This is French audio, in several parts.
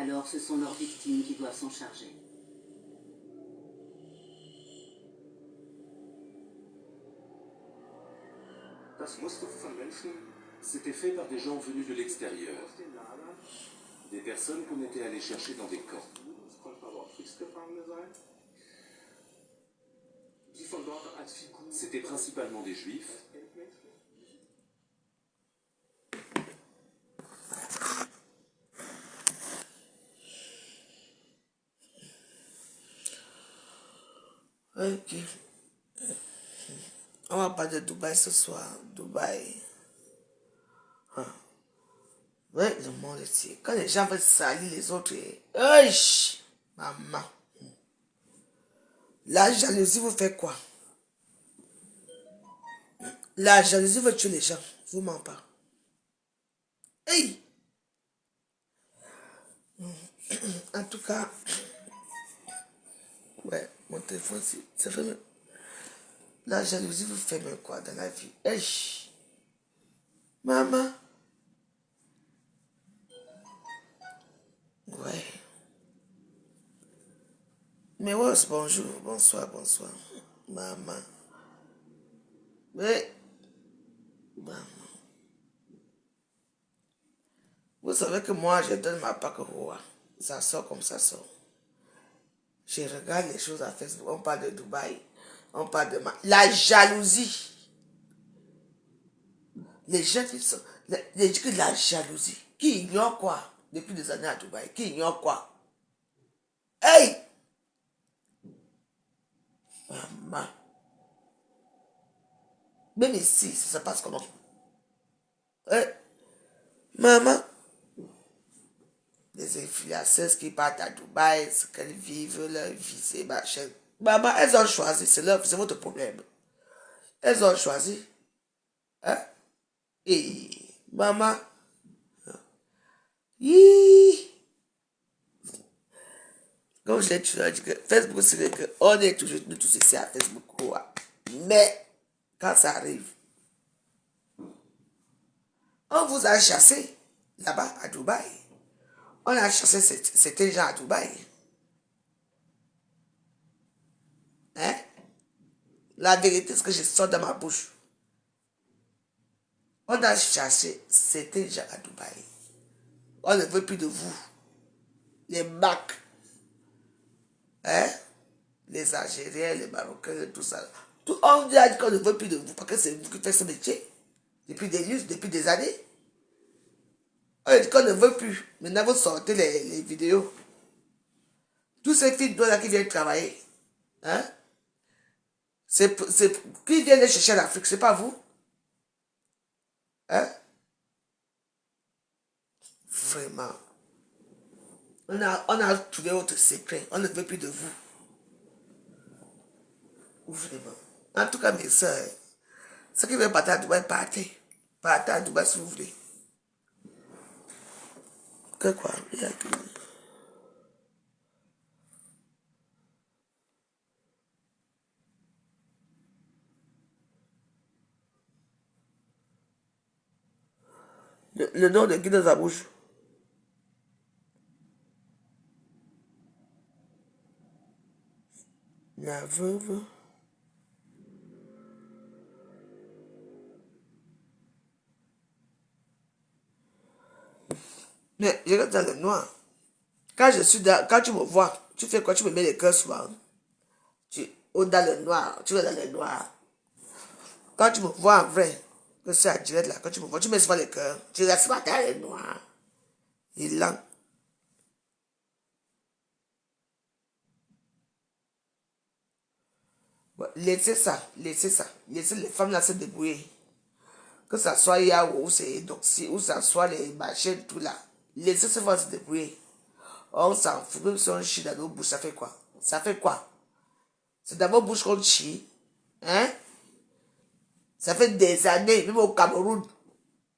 Alors ce sont leurs victimes qui doivent s'en charger. C'était fait par des gens venus de l'extérieur. Des personnes qu'on était allés chercher dans des camps. C'était principalement des juifs. Ok. On va parler de Dubaï ce soir. Dubaï. Ouais, le monde ici. Quand les gens veulent salir les autres, maman. La jalousie vous fait quoi? La jalousie veut tuer les gens. Vous ment pas. Hey! En tout cas, ouais, mon téléphone, ça fait même... La jalousie vous fait même quoi dans la vie? Hey! Maman. Ouais. Mais ouais, bonjour, bonsoir, bonsoir. Maman. Mais, maman. Vous savez que moi, je donne ma part au roi. Ça sort comme ça sort. Je regarde les choses à Facebook. On parle de Dubaï. On parle de la jalousie. Les gens qui sont... la jalousie. Qui ignore quoi depuis des années à Dubaï? Qui ignore quoi? Hey! Maman. Même ici, ça se passe comment? Hey! Maman. Les influenceuses qui partent à Dubaï, ce qu'elles vivent, leur vie, c'est machin. Maman, elles ont choisi, c'est votre problème. Elles ont choisi. Hein? Et maman. Hi. Comme je l'ai toujours dit, que Facebook, c'est vrai qu'on est toujours nous tous ici à Facebook. Quoi. Mais, quand ça arrive, on vous a chassé là-bas à Dubaï. On a chassé certains gens à Dubaï. Hein? La vérité, c'est que je sors dans ma bouche. On a chassé certains gens à Dubaï. On ne veut plus de vous. Les Macs. Hein? Les Algériens, les Marocains, tout ça. On dit qu'on ne veut plus de vous parce que c'est vous qui faites ce métier. Depuis des années. On a dit qu'on ne veut plus. Maintenant, vous sortez les vidéos. Tous ces filles là qui viennent travailler. Hein? Qui viennent les chercher en Afrique, c'est pas vous. Hein? Vraiment. On a trouvé votre secret. On ne veut plus de vous. Vraiment. En tout cas, mes soeurs, ceux qui veulent partir à Dubaï, partez. Partez à Dubaï si vous voulez. Que quoi? Il y a tout. Le nom de qui dans sa bouche? La veuve. Mais je reste dans le noir. Quand tu me vois, tu fais quoi? Tu me mets les cœurs souvent. Dans le noir. Tu vas dans le noir. Quand tu me vois en vrai, que c'est à direct là, quand tu me vois, tu mets souvent les cœurs. Tu restes pas dans le noir. Il est lent. Ouais, laissez ça. Laissez les femmes là se débrouiller. Que ça soit Yahoo ou c'est Doxy, ou ça soit les machines, tout là. Laissez ces femmes se débrouiller. On s'en fout, même si on chie dans nos bouches, ça fait quoi? Ça fait quoi? C'est dans vos bouches qu'on chie. Hein? Ça fait des années, même au Cameroun.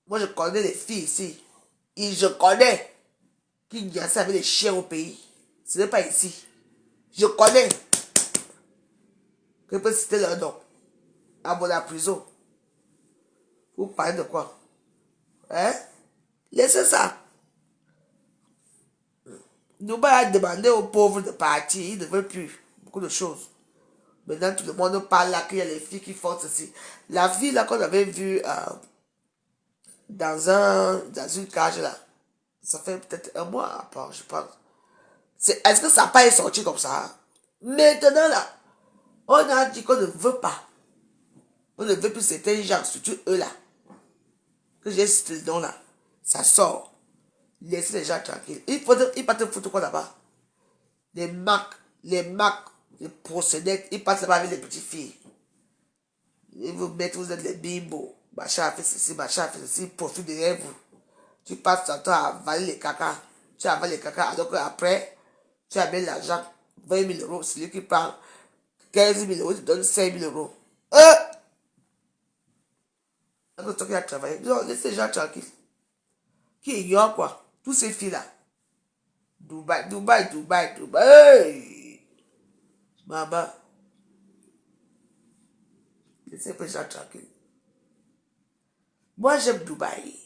Moi, je connais les filles ici. Et je connais qui y a ça avec les chiens au pays. Ce n'est pas ici. Je connais. Je peux citer leur nom. À la prison. Vous parlez de quoi? Hein? Laissez ça. Dubaï a demandé aux pauvres de partir. Ils ne veulent plus. Beaucoup de choses. Maintenant, tout le monde parle là qu'il y a les filles qui font ceci. La fille là qu'on avait vue dans une cage là, ça fait peut-être un mois à part, je pense. Est-ce que ça n'a pas été sorti comme ça? Maintenant là, on a dit qu'on ne veut pas. On ne veut plus certains gens, surtout eux là. Que j'ai cité le nom là. Ça sort. Laissez les gens tranquilles. Il pas te foutre quoi là-bas. Les marques, les procédés, ils passent là-bas avec les petites filles. Ils vous mettent, vous êtes les bimbos. Machin a fait ceci, machin a fait ceci, ils profitent de vous. Tu passes ton temps à avaler les caca. Tu avales les caca, alors qu'après, tu amènes l'argent, 20 000 euros. C'est lui qui parle 15 000 euros, tu donnes 5 000 euros. Alors toi qui as travaillé, non, laissez les gens tranquilles. Qui ignore quoi? Tous ces filles-là. Dubaï. Hey! Maman. Laissez les gens tranquilles. Moi, j'aime Dubaï.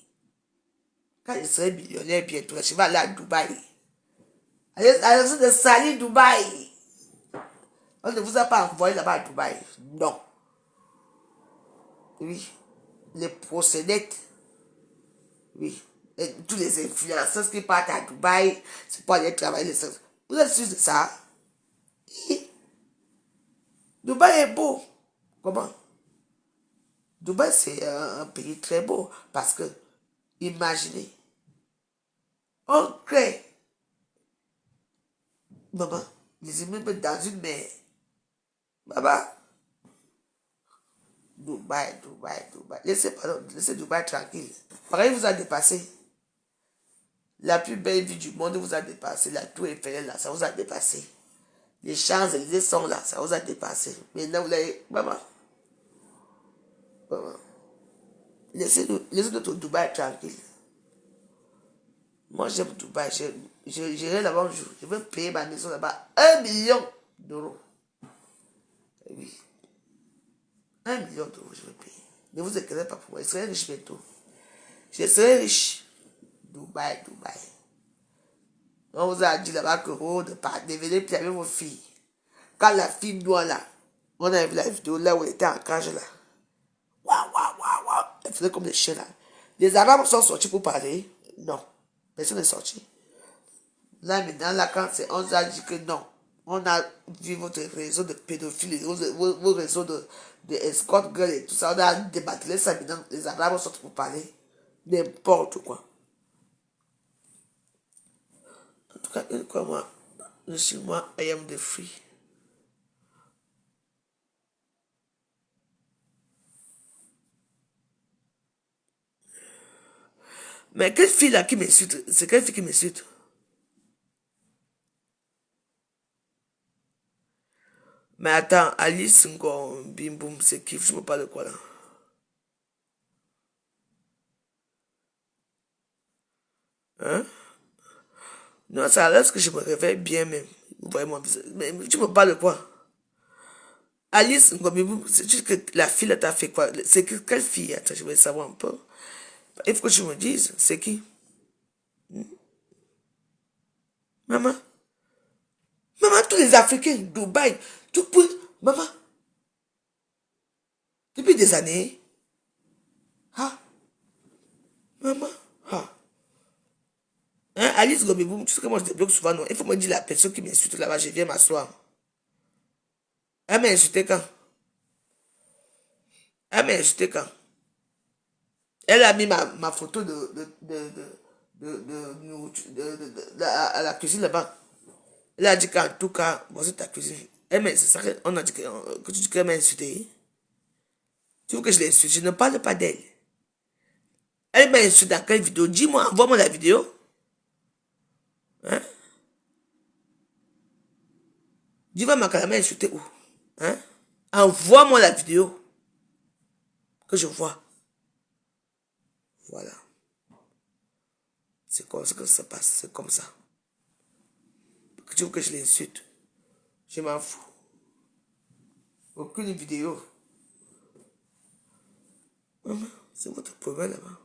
Quand je serai millionnaire bientôt, je vais aller à Dubaï. Allez de salir Dubaï. On ne vous a pas envoyé là-bas à Dubaï. Non. Oui. Les procédés. Oui. Et tous les influenceurs qui partent à Dubaï, c'est pour aller travailler. Vous êtes sûr de ça? Oui. Dubaï est beau. Comment? Dubaï, c'est un pays très beau. Parce que, imaginez, on crée, maman, les immeubles dans une mer. Maman, Dubaï. Laissez Dubaï tranquille. Pareil, vous a dépassé. La plus belle ville du monde vous a dépassé. La tour Eiffel là, ça vous a dépassé. Les Champs-Élysées sont là, ça vous a dépassé. Maintenant, vous l'avez. Maman. Laissez notre Dubaï tranquille. Moi, j'aime Dubaï. J'irai là-bas un jour. Je vais payer ma maison là-bas 1 million d'euros. Oui. 1 million d'euros, je vais payer. Ne vous inquiétez pas pour moi. Je serai riche bientôt. Je serai riche. Dubaï. On vous a dit là-bas que de venir puis avec vos filles. Quand la fille noire là, on a vu la vidéo là où elle était en cage là. Waouh. Elle faisait comme des chiens là. Les Arabes sont sortis pour parler. Non. Personne n'est sorti. Là maintenant, là, quand on nous a dit que non. On a vu votre réseau de pédophiles, vos réseaux de escort girl et tout ça. On a débattu ça maintenant. Les Arabes sont sortis pour parler. N'importe quoi. En tout cas, quoi, moi, je suis moi, I am the free. Mais quelle fille là qui m'insulte? C'est quelle fille qui m'insulte? Mais attends, Alice Ngo, bim boum, c'est qui? Je me parle de quoi là? Hein? Non, ça reste que je me réveille bien même. Vous voyez mon visage. Mais tu me parles de quoi? Alice Ngo, bim boum, c'est juste que la fille là t'a fait quoi? C'est quelle fille? Attends, je voulais savoir un peu. Il faut que tu me dises, c'est qui? Maman? Maman, tous les Africains, Dubaï, tout pour... Maman, depuis des années, ah, maman, ah. Hein, Alice Gobiboum, tu sais que moi je débloque souvent, non? Il faut me dire la personne qui m'insulte là-bas, je viens m'asseoir. Elle m'a insulté quand? Elle m'a insulté quand? Elle a mis ma photo à la cuisine là-bas. Elle a dit qu'en tout cas, moi c'est ta cuisine. C'est ça qu'on a dit que tu dis qu'elle m'a insulté. Tu veux que je l'insulte? Je ne parle pas d'elle. Elle m'a insulté dans quelle vidéo? Dis-moi, envoie-moi la vidéo. Hein? Dis-moi, ma calamère insulté où? Hein? Envoie-moi la vidéo. Que je vois. Voilà. C'est comme ça que ça passe. C'est comme ça. Que tu veux que je l'insulte? Je m'en fous. Aucune vidéo. C'est votre problème là-bas.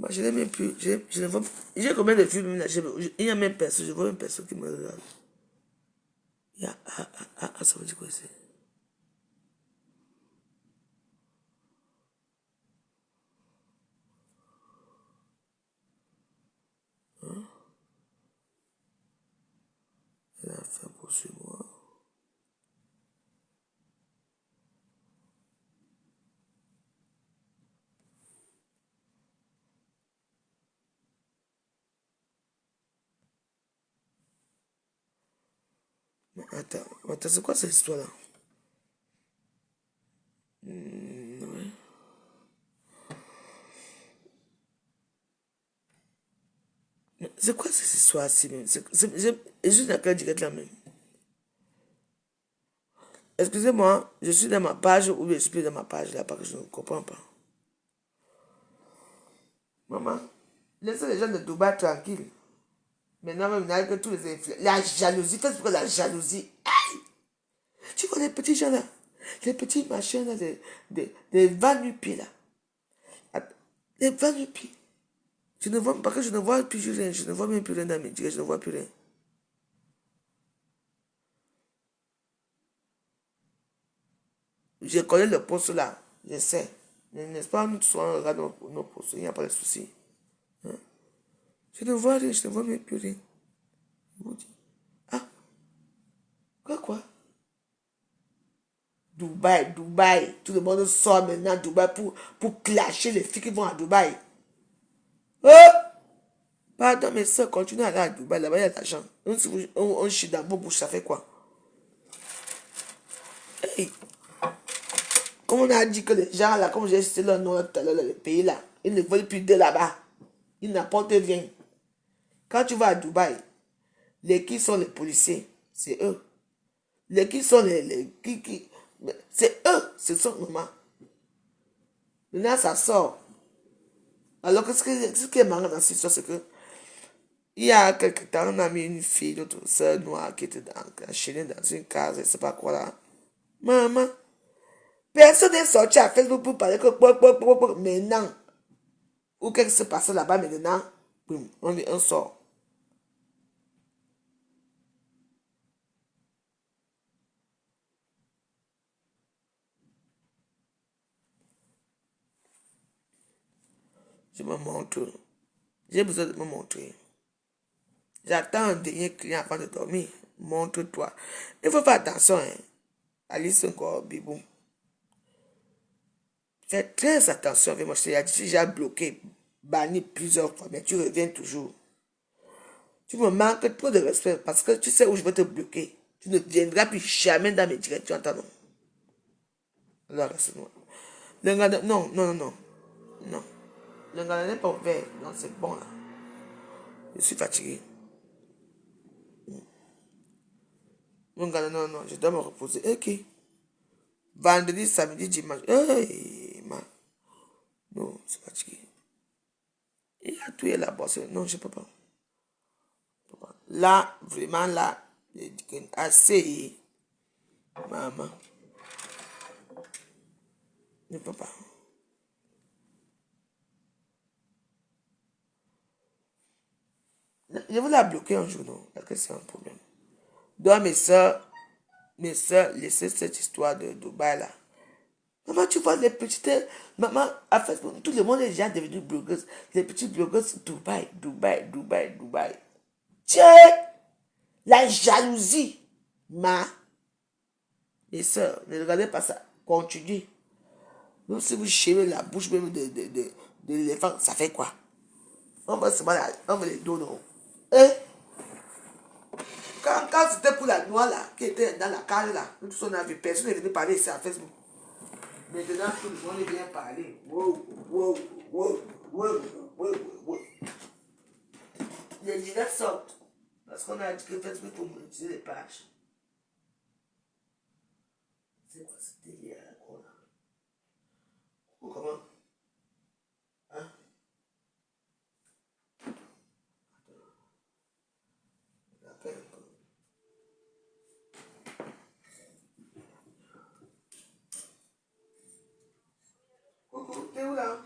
Moi, je n'ai même plus. Je ne vois. J'ai combien de films là? Il y a même personne. Je vois même personne qui me regarde. Il y a. Ça veut dire quoi c'est? Elle a fait pour sur moi. Attends, c'est quoi cette histoire-là? Ouais. C'est quoi cette histoire-ci même? Je suis dans quelle direct là même? Excusez-moi, je suis dans ma page ou je suis plus dans ma page là parce que je ne comprends pas. Maman, laissez les gens de Dubaï tranquilles. Maintenant, même, que tous les influenceurs. La jalousie, faites pour la jalousie. Aïe! Tu vois les petits gens là, les petits machins là, des 20 pieds là. Les 20 pieds. Je ne vois, parce que je ne vois plus rien, je ne vois même plus rien dans mes yeux, je ne vois plus rien. Je connais le poste là, je sais. N'est-ce pas, nous tous on regarde nos postes, il n'y a pas de souci. Hein? Je ne vois rien, je ne vois même plus rien. Je vous dis. Ah, quoi? Dubaï, Dubaï. Tout le monde sort maintenant à Dubaï pour clasher les filles qui vont à Dubaï. Oh! Pardon, mes soeurs, continuez à aller à Dubaï, là-bas il y a de l'argent. On chie dans vos bouches, ça fait quoi? Hey, comme on a dit que les gens là, comme j'ai cité leur nom tout à l'heure, le pays là, ils ne veulent plus de là-bas. Ils n'apportent rien. Quand tu vas à Dubaï, les qui sont les policiers, c'est eux. Les qui sont c'est eux, ce sont maman. Maintenant, ça sort. Alors que ce qui est marrant dans cette histoire, c'est que il y a quelque temps, on a mis une fille, notre soeur noire, qui était enchaînée dans une case, je ne sais pas quoi là. Maman, personne n'est sorti à Facebook pour parler que maintenant, ou qu'est-ce qui se passe là-bas maintenant, boum, on sort. Je me montre. J'ai besoin de me montrer. J'attends un dernier client avant de dormir. Montre-toi. Il faut faire attention, hein. Alice encore, bibou. Fais très attention avec moi. Je t'ai dit, si j'ai bloqué, banni plusieurs fois, mais tu reviens toujours. Tu me manques trop de respect parce que tu sais où je vais te bloquer. Tu ne viendras plus jamais dans mes directs, tu entends, non? Alors, reste-moi. Non, non, non, non. Non. Le gars n'est pas ouvert. Non, c'est bon là. Je suis fatigué. Mon gars, non, non, je dois me reposer. Ok. Vendredi, samedi, dimanche. Hey, man. Non, c'est fatigué. Il a tué la bosse. Non, je ne peux pas. Là, vraiment là, assez. Maman. Je ne peux pas. Je voulais la bloquer un jour, non? Parce que c'est un problème. Donc, mes soeurs, laissez cette histoire de Dubaï là. Maman, tu vois les petites. Maman, en fait, tout le monde est déjà devenu blogueuse. Les petites blogueuses, Dubaï, Dubaï, Dubaï, Dubaï. Tiens, la jalousie. Mes soeurs, ne regardez pas ça. Continuez. Même si vous chérez la bouche même de l'éléphant, ça fait quoi? On va se mal, on va les donner. Hein? Quand c'était pour la noix là, qui était dans la cale là, nous tous on a vu, personne n'est venu parler ici à Facebook. Maintenant, tout le monde vient parler. Wow, wow, wow, wow, wow, wow. Les directs sortent. Parce qu'on a dit que Facebook pour monétiser les pages. C'est quoi ce délire là, quoi là? Ou comment? Hein? Attends un peu. Coucou, t'es où là?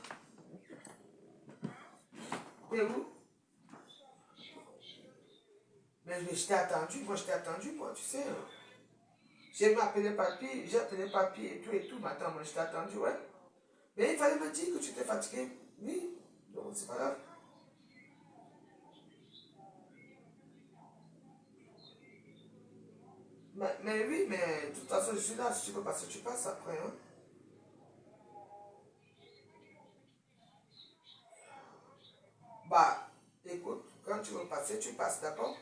Mais je t'ai attendu, moi, tu sais. J'ai appelé papy et tout, maintenant, moi, je t'ai attendu, ouais. Mais il fallait me dire que tu étais fatigué. Oui, donc c'est pas grave. Mais oui, mais de toute façon, je suis là. Si tu veux passer, tu passes après. Hein. Bah, écoute, quand tu veux passer, tu passes, d'accord?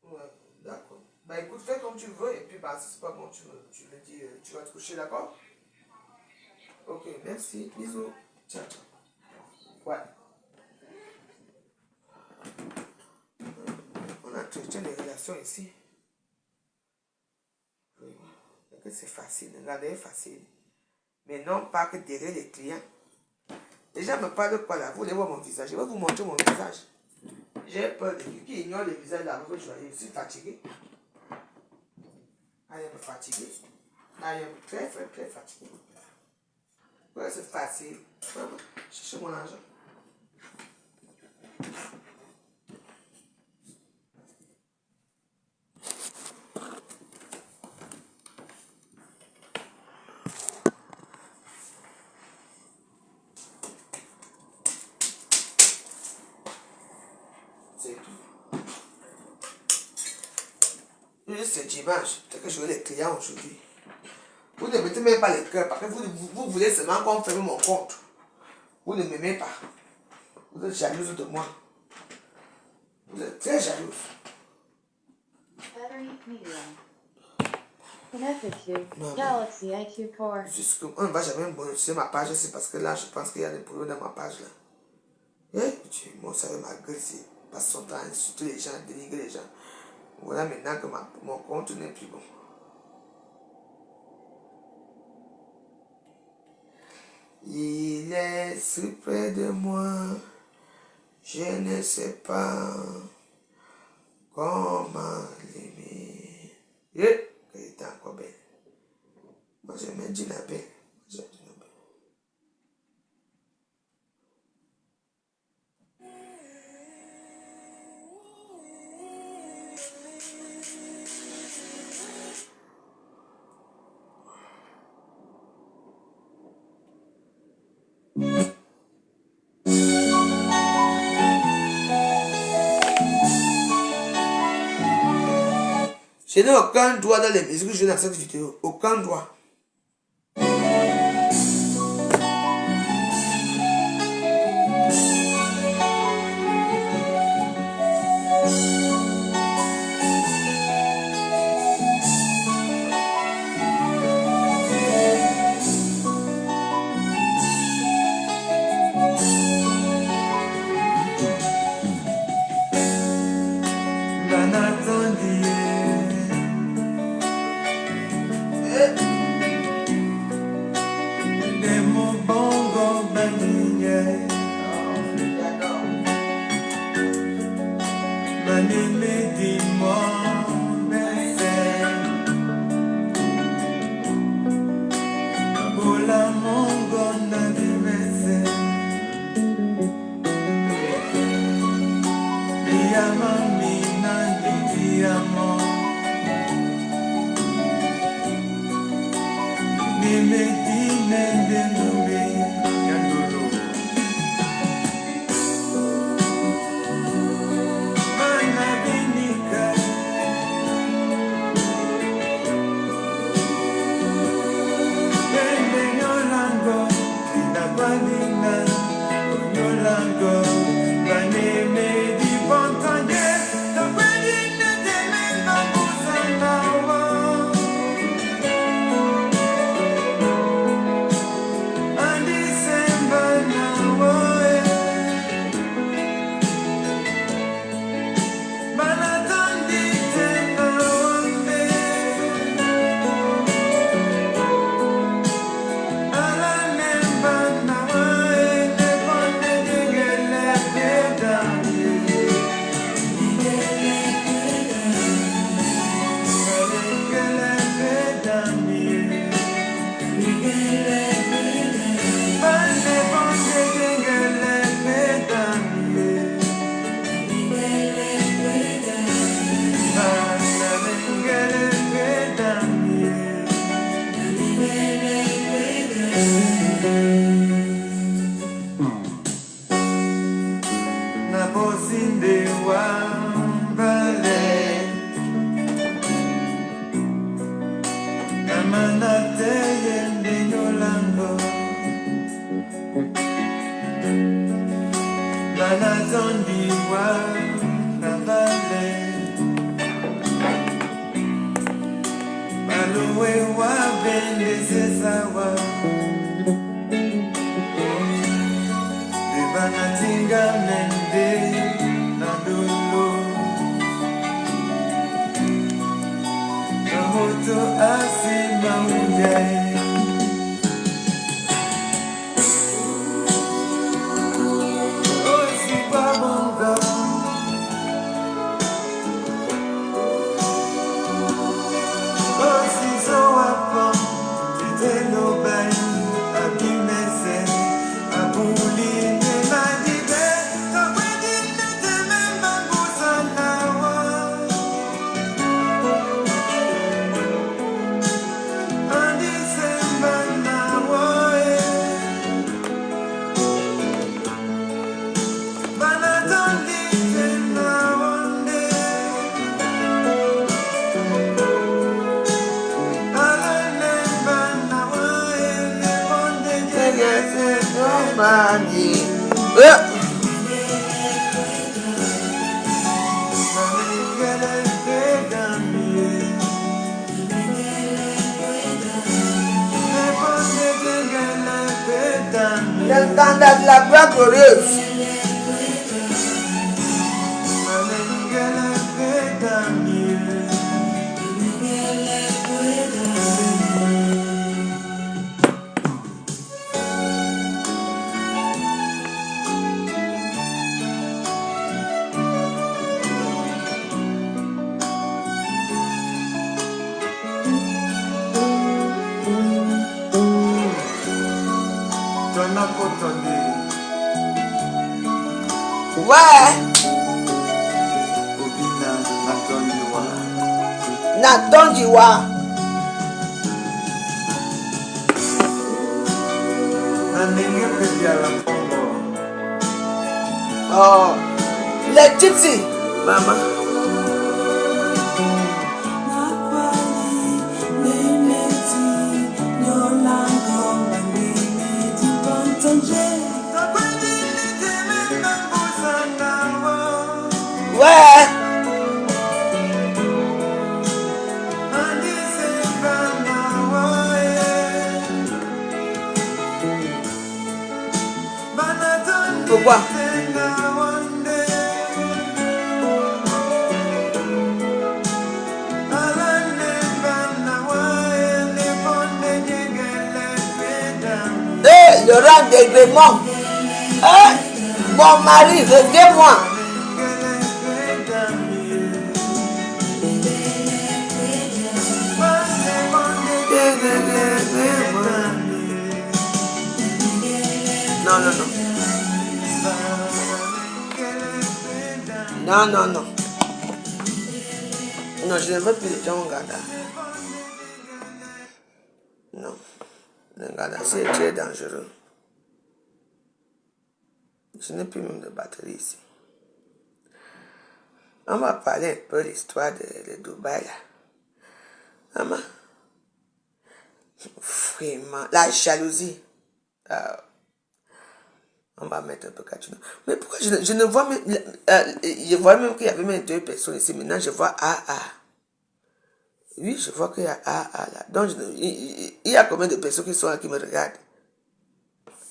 Ouais, d'accord. Bah écoute, fais comme tu veux et puis bah, si c'est pas bon, tu me dis, tu vas te coucher, d'accord? Ok, merci. Bisous. Ciao, ciao. Ouais. On a entretient des relations ici. Oui. Et que c'est facile. Regardez, facile. Mais non pas que derrière les clients. Les gens me parlent de quoi là? Vous voulez voir mon visage? Je vais vous montrer mon visage. J'ai peur de qui ignore le visage là. Je suis fatigué. I am fatigué. I am très, très, très fatigué. Ouais, c'est facile. Cherchez mon argent. C'est tout. Juste c'est dimanche. Peut-être que j'aurai les clients aujourd'hui. Vous ne mettez même pas le cœur parce que vous voulez seulement qu'on ferme mon compte. Vous ne m'aimez pas. Vous êtes jalouse de moi. Vous êtes très jalouse. Battery medium. Connected to Non, Galaxy IQ Core. on ne va jamais modifier ma page, c'est parce que là, je pense qu'il y a des problèmes dans ma page là. Moi, ça veut m'agresser. Passe son temps à insulter les gens, à dénigrer les gens. Voilà maintenant que mon compte n'est plus bon. Il est si près de moi, je ne sais pas comment l'aimer. Elle était encore belle. Moi, j'aime Gina belle. J'aime Gina belle. Je n'ai aucun droit dans les musiques que je joue dans cette vidéo. Aucun droit. Mana Banatondiwa Nabale Baluwe wa Bendezezawa Banatinga Mende Nadolo Kahoto Asima Unjai L'entendant de la voix glorieuse. Ouais. Natondiwa. Oh, les gypsies, maman. Ouais. Pourquoi? Le rang d'agrément. Mon mari, reviens-moi. Non, non, non. Non, non, non. Non, je ne veux plus de gens au Ghana. Non. Le Ghana, c'est très dangereux. Je n'ai plus même de batterie ici. On va parler un peu de l'histoire de Dubaï là. Maman. Vraiment, la jalousie. On va mettre un peu Kachuna. Mais pourquoi je ne vois même... je vois même qu'il y avait même 2 personnes ici. Maintenant, je vois AA. Oui, je vois qu'il y a AA là. Donc, il y a combien de personnes qui sont là qui me regardent?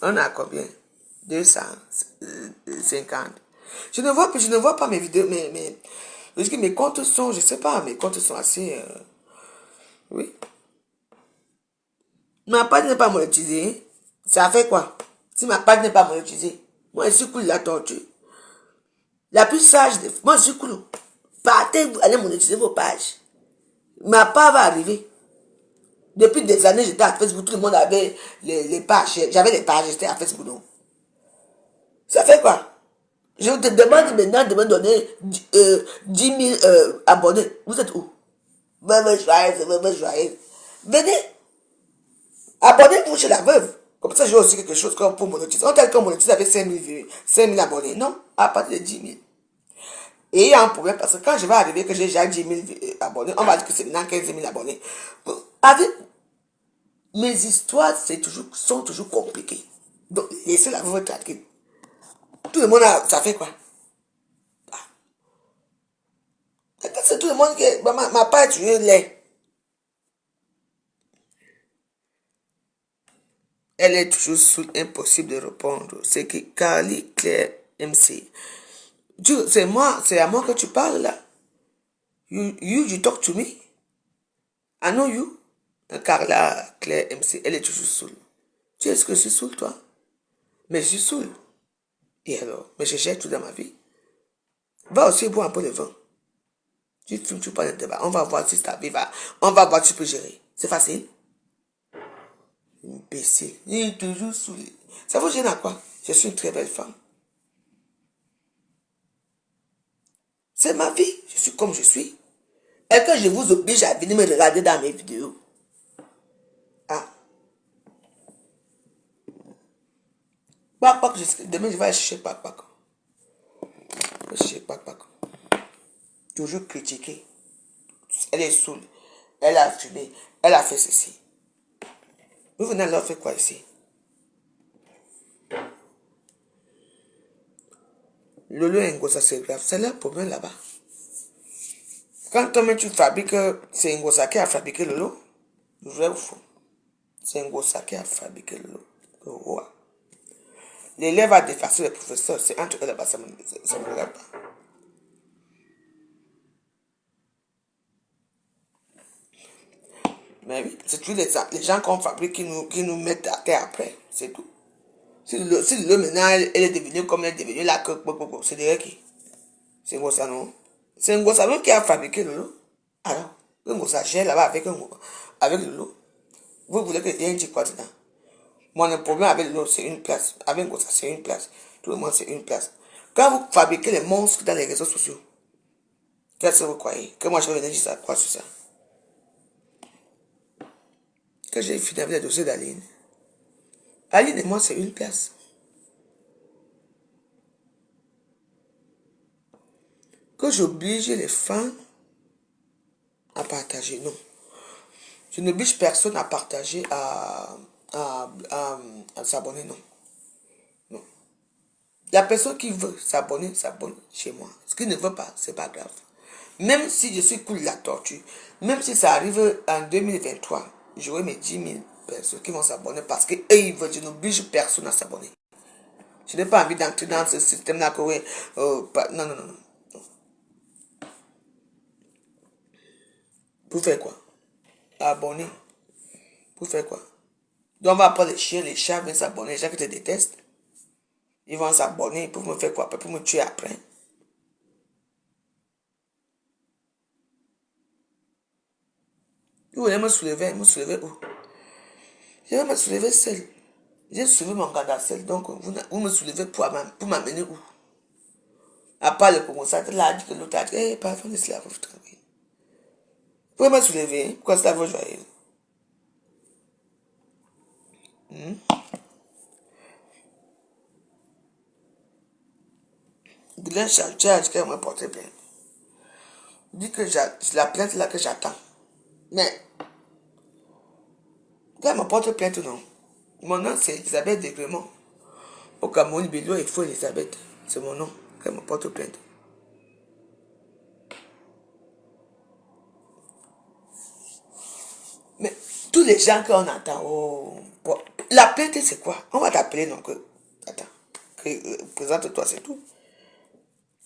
On a combien? 250. Je ne vois pas mes vidéos, mes comptes sont, je sais pas, mes comptes sont assez... oui. Ma page n'est pas monétisée. Ça fait quoi? Si ma page n'est pas monétisée, moi je suis cool la tortue. La plus sage, moi je suis cool. Partez, vous allez monétiser vos pages. Ma page va arriver. Depuis des années, j'étais à Facebook, tout le monde avait les pages. J'avais les pages, j'étais à Facebook. Donc. Ça fait quoi? Je te demande maintenant de me donner 10 000 abonnés. Vous êtes où? Venez, joyeuse. Venez. Abonnez-vous chez la veuve. Comme ça, j'ai aussi quelque chose comme pour monétiser. On tel qu'on monétise avec 5 000 abonnés. Non, à partir de 10 000. Et il y a un problème parce que quand je vais arriver que j'ai déjà 10 000 abonnés, on va dire que c'est maintenant 15 000 abonnés. Avec mes histoires sont toujours compliquées. Donc, laissez la veuve tranquille. Tout le monde ça fait quoi? C'est tout le monde qui m'a pas tué lait. Elle est toujours sous impossible de répondre. C'est que Carly Claire MC. C'est moi, c'est à moi que tu parles là. You talk to me. I know you. Carla Claire MC, elle est toujours saoule. Tu sais ce que je suis saoule, toi? Mais je suis saoule. Et alors? Mais je gère tout dans ma vie. Va aussi boire un peu de vin. Tu fumes, tu parles de débat. On va voir si ta vie va. On va voir si tu peux gérer. C'est facile. Imbécile. Il est toujours saoulé. Ça vous gêne à quoi? Je suis une très belle femme. C'est ma vie. Je suis comme je suis. Et que je vous oblige à venir me regarder dans mes vidéos. Ah. Demain, je vais aller chercher Pac. Je vais chercher Pac. Toujours critiquer. Elle est saoule. Elle a fumé. Elle a fait ceci. Vous venez alors faire quoi ici? Lolo et Ngosa, c'est grave. C'est leur problème là-bas. Quand toi tu fabriques, c'est Ngosa qui a fabriqué Lolo. Vrai ou faux? C'est Ngosa qui a fabriqué Lolo. Le roi. L'élève a défacé le professeur. C'est entre eux là-bas, ça me regarde pas. Mais oui, c'est tous les gens qu'on fabrique qui nous mettent à terre après. C'est tout. Si le maintenant, elle est devenue comme elle est devenue là, c'est derrière qui? C'est Ngosa, non? C'est Ngosa même qui a fabriqué Lolo. Alors, Ngosa gère là-bas avec Lolo. Vous voulez que quelqu'un dise quoi dedans? Mon problème avec Lolo, c'est une place. Avec Ngosa, c'est une place. Tout le monde, c'est une place. Quand vous fabriquez les monstres dans les réseaux sociaux, qu'est-ce que vous croyez? Que moi, je vais venir dire ça, quoi sur ça? Que j'ai fini avec le dossier d'Aline. Aline et moi, c'est une place. Que j'oblige les femmes à partager, non. Je n'oblige personne à partager, à s'abonner, non. Non. La personne qui veut s'abonner, s'abonne chez moi. Ce qui ne veut pas, c'est pas grave. Même si je suis cool la tortue, même si ça arrive en 2023, j'aurai mes 10 000 personnes qui vont s'abonner parce que ils veulent, je n'oblige personne à s'abonner. Je n'ai pas envie d'entrer dans ce système-là que oui, non. Pour faire quoi? Abonner. Pour faire quoi? Donc on va prendre les chiens, les chats viennent s'abonner, les gens qui te détestent. Ils vont s'abonner pour me faire quoi? Pour me tuer après. Vous voulez me soulever où? Je vais me soulever seul. J'ai soulevé mon gars seul, donc vous me soulevez pour m'amener où? À part le Congo, ça là, dit que l'autre a dit, parfois, c'est la vous tranquille. Vous pouvez me soulever, pourquoi c'est la vous joyeuse? Glenn Charge qui m'a porté plainte. Dit que c'est la plainte là que j'attends. Mais, quand elle me porte plainte, non. Mon nom, c'est Elisabeth Degremont. Au Cameroun, Bélo, il faut Elisabeth. C'est mon nom. Qu'elle me porte plainte. Mais, tous les gens qu'on entend, la plainte, c'est quoi? On va t'appeler, non, que. Attends. Présente-toi, c'est tout.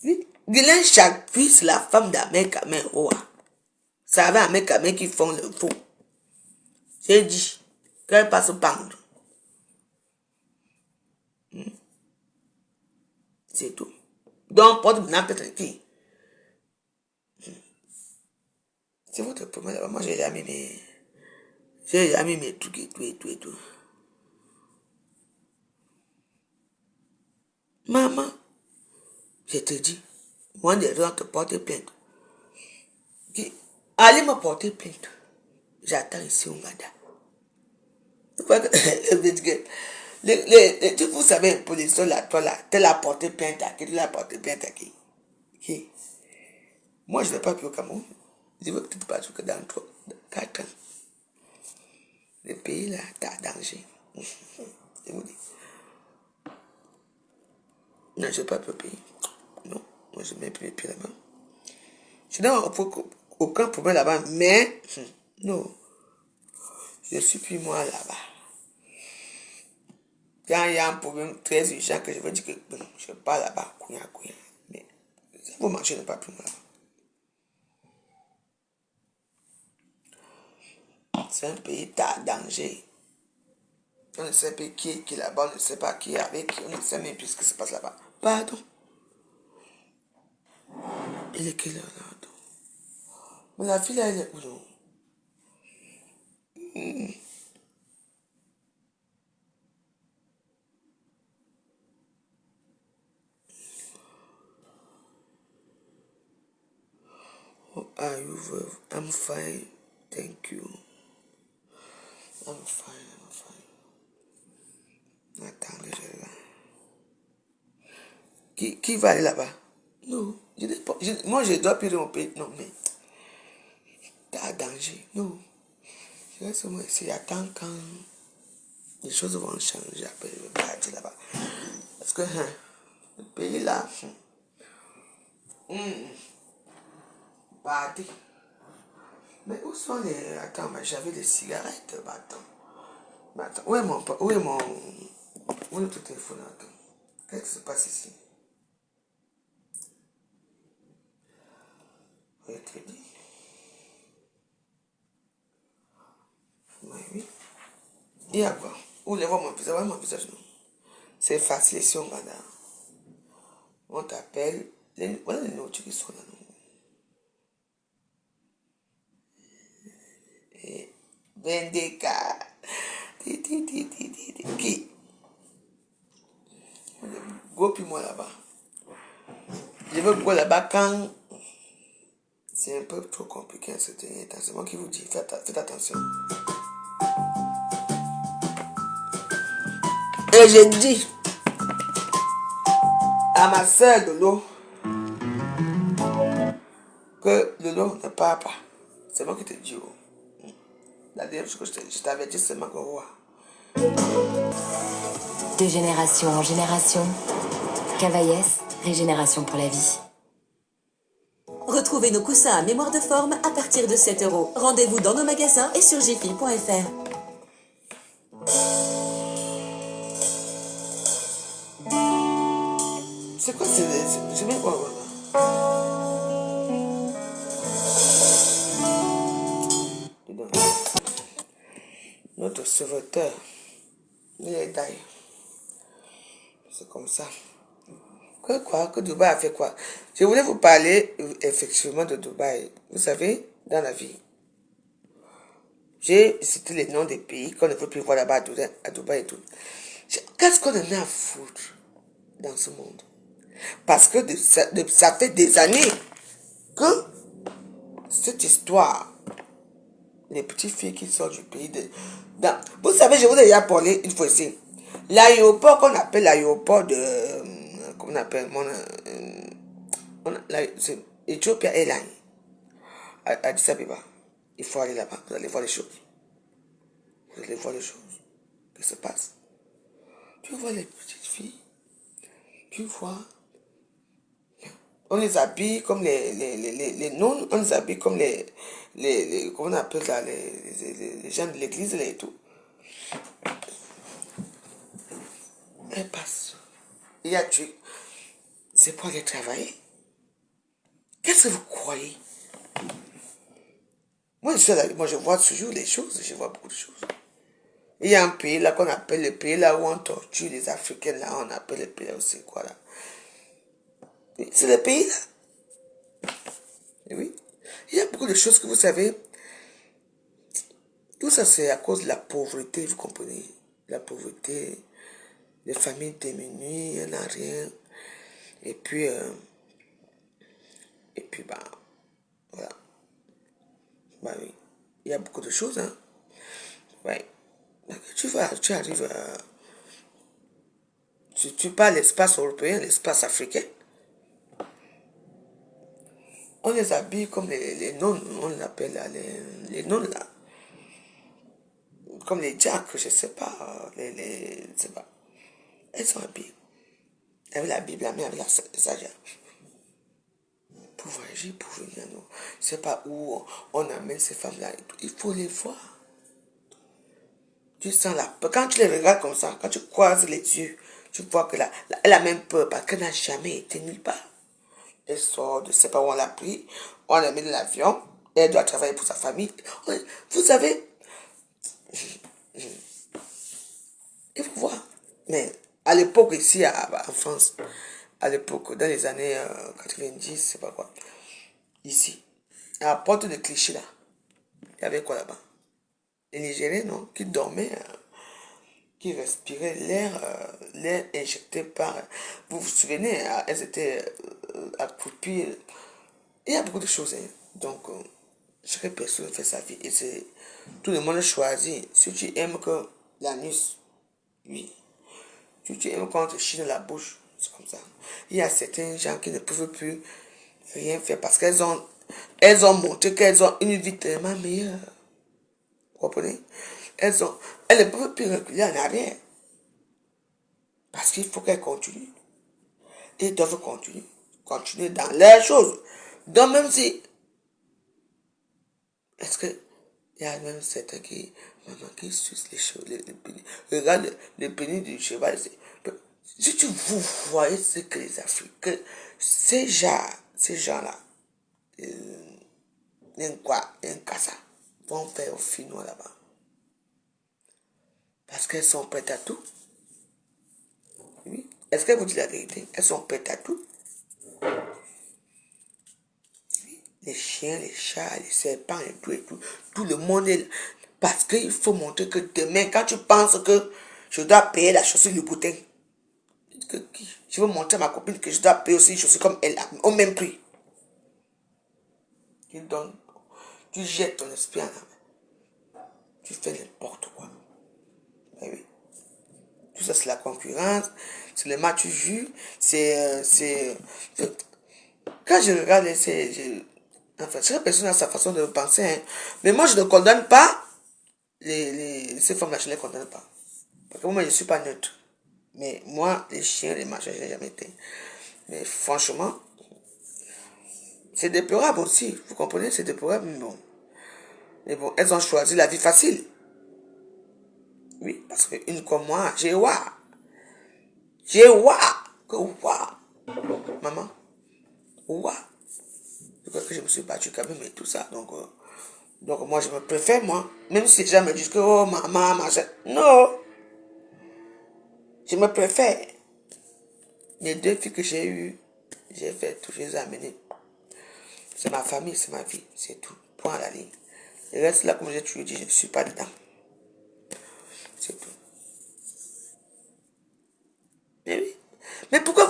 Oui. Guylaine Chakpi, c'est la femme d'Ahmed Kamel Roa. Ça avait Ahmed Kamel qui font le faux. J'ai dit qu'elle passe pendre. C'est tout. Donc, porte n'importe qui. C'est votre problème. Moi, j'ai jamais mes trucs et tout. Maman, je te dis, moi, des gens te portent plainte. Allez me porter plainte. J'attends ici au Gada. Vous savez, pour les gens là, toi là, tu l'as porté plainte à qui? Tu l'as porté plainte à qui? Moi, je n'ai pas pu au Cameroun. Je veux peut-être pas que dans 4 ans. Le pays là, t'as danger. Je vous dis. Non, je n'ai pas peur au pays. Non, moi je mets plus les pieds là-bas. Je n'ai aucun problème là-bas, mais non, je suis plus moi là-bas. Quand il y a un problème très urgent que je veux dire que bon, je ne vais pas là-bas, mais ça vous marcher, je ne pas plus moi là-bas. C'est un pays à danger. On ne sait plus qui est là-bas, on ne sait pas qui est avec qui, on ne sait même plus ce qui se passe là-bas. Pardon. Il est quelle heure là? Mais la fille là, elle est où non? Oh, are you well? I'm fine. Thank you. I'm fine. Attends, déjà là. Qui va aller là-bas? Non, moi je dois payer mon pays. Non, mais t'as danger. Non. Je reste moi ici. Attends quand les choses vont changer. Après, je vais partir là-bas. Parce que le pays là. Parti. Mais où sont les. Attends, mais j'avais des cigarettes. Attends. Où est mon. Où est tout téléphone? Attends. Qu'est-ce qui se passe ici? Oui, très bien. Oui. Et à quoi? Où les voir mon visage, non? C'est facile ici, on va là. On t'appelle. Voilà les notes qui sont là, non? Et 22K. Qui? Go puis moi là-bas. Je veux go là-bas quand c'est un peu trop compliqué à ce dernier temps. C'est moi qui vous dis, faites attention. Et j'ai dit à ma soeur Lolo que Lolo ne part pas. C'est moi qui te dis. La dernière chose que je t'avais dit, c'est ma roi. De génération en génération, Cavaillès, régénération pour la vie. Retrouvez nos coussins à mémoire de forme à partir de 7 €. Rendez-vous dans nos magasins et sur jiffy.fr. C'est quoi je vais voir. Notre sauveteur, il est d'ailleurs. C'est comme ça. Que Dubaï a fait quoi? Je voulais vous parler effectivement de Dubaï. Vous savez, dans la vie, j'ai cité les noms des pays qu'on ne peut plus voir là-bas à Dubaï et tout. Qu'est-ce qu'on en a à foutre dans ce monde? Parce que ça fait des années que cette histoire, les petites filles qui sortent du pays vous savez, je vous ai déjà parlé une fois ici. L'aéroport qu'on appelle l'aéroport de comment on appelle c'est Ethiopia Airlines à Addis Abeba. Il faut aller là-bas, vous allez voir les choses. Vous allez voir les choses qui se passent. Tu vois les petites filles, tu vois, on les habille comme les nonnes, on les habille comme comment on appelle ça, les gens de l'église là et tout. Elle passe. Il y a Dieu. C'est pour aller travailler. Qu'est-ce que vous croyez? Moi, je vois toujours les choses, je vois beaucoup de choses. Il y a un pays là qu'on appelle le pays là où on torture les Africains, là, on appelle le pays là aussi, quoi là. C'est le pays là. Et oui. Il y a beaucoup de choses que vous savez. Tout ça, c'est à cause de la pauvreté, vous comprenez? La pauvreté, les familles démunies, il n'y en a rien. Et puis, bah, voilà. Bah oui. Il y a beaucoup de choses, hein. Ouais. Tu arrives à... Tu parles l'espace européen, l'espace africain. On les habille comme les nonnes, on les appelle là, les nonnes là. Comme les jacks, je sais pas, je sais pas. Elles sont habillées. avec la Bible, la main, avec la sagesse. Pour voyager, pour venir, non. Je ne sais pas où on amène ces femmes-là et tout. Il faut les voir. Tu sens la peur. Quand tu les regardes comme ça, quand tu croises les yeux, tu vois que elle a même peur parce qu'elle n'a jamais été nulle part. Elle sort, je ne sais pas où on l'a pris, on l'a mis dans l'avion, elle doit travailler pour sa famille. Vous savez, il faut voir. Mais à l'époque, ici en France, à l'époque, dans les années 90, je ne sais pas quoi, ici, à la porte de Clichy, là, il y avait quoi là-bas? Les Nigériens, non, qui dormaient, qui respiraient l'air injecté par... Vous vous souvenez, elles étaient accroupies. Il y a beaucoup de choses. Hein. Donc, chaque personne fait sa vie. Et c'est tout le monde choisit. Si tu aimes que l'anus, oui. Si tu aimes quand on te chie dans la bouche, c'est comme ça. Il y a certains gens qui ne peuvent plus rien faire parce qu'elles ont montré qu'elles ont une vie tellement meilleure. Vous comprenez? Elles ne peuvent plus reculer en arrière. Parce qu'il faut qu'elles continuent. Ils doivent continuer dans leurs choses. Donc même si... Est-ce que... Il y a même certains qui... Maman qui suce les cheveux, les pénis. Regarde le pénis du cheval. Si tu vous voyez ce que les Africains... Ces gens-là... Un casa vont faire au finnois là-bas. Parce qu'elles sont prêtes à tout. Oui. Est-ce qu'elles vous disent la vérité? Elles sont prêtes à tout. Oui. Les chiens, les chats, les serpents et tout et tout. Tout le monde est là. Parce qu'il faut montrer que demain, quand tu penses que je dois payer la chaussure du boutin, je veux montrer à ma copine que je dois payer aussi une chaussure comme elle, au même prix. Tu donnes, tu jettes ton esprit en avant. Tu fais n'importe quoi. Eh oui. Tout ça, c'est la concurrence, c'est le match jus, c'est... Quand je regarde, enfin, chaque personne a sa façon de penser, hein. Mais moi, je ne condamne pas ces femmes-là, je ne les condamne pas. Parce que moi, je ne suis pas neutre. Mais moi, les chiens, les machins, je n'ai jamais été. Mais franchement, c'est déplorable aussi, vous comprenez, c'est déplorable, mais bon. Mais bon, elles ont choisi la vie facile. Oui, parce qu'une comme moi, j'ai ouah. Que ouah. Maman, ouah. Je crois que je me suis battu quand même et tout ça. Donc moi, je me préfère, moi. Même si les gens me disent que, oh, maman, machin. Non. Je me préfère. Les 2 filles que j'ai eues, j'ai fait tout, je les ai amenées. C'est ma famille, c'est ma vie, c'est tout. Point à la ligne. Le reste là, comme j'ai toujours dit, je ne suis pas dedans. C'est tout. Mais oui. Mais pourquoi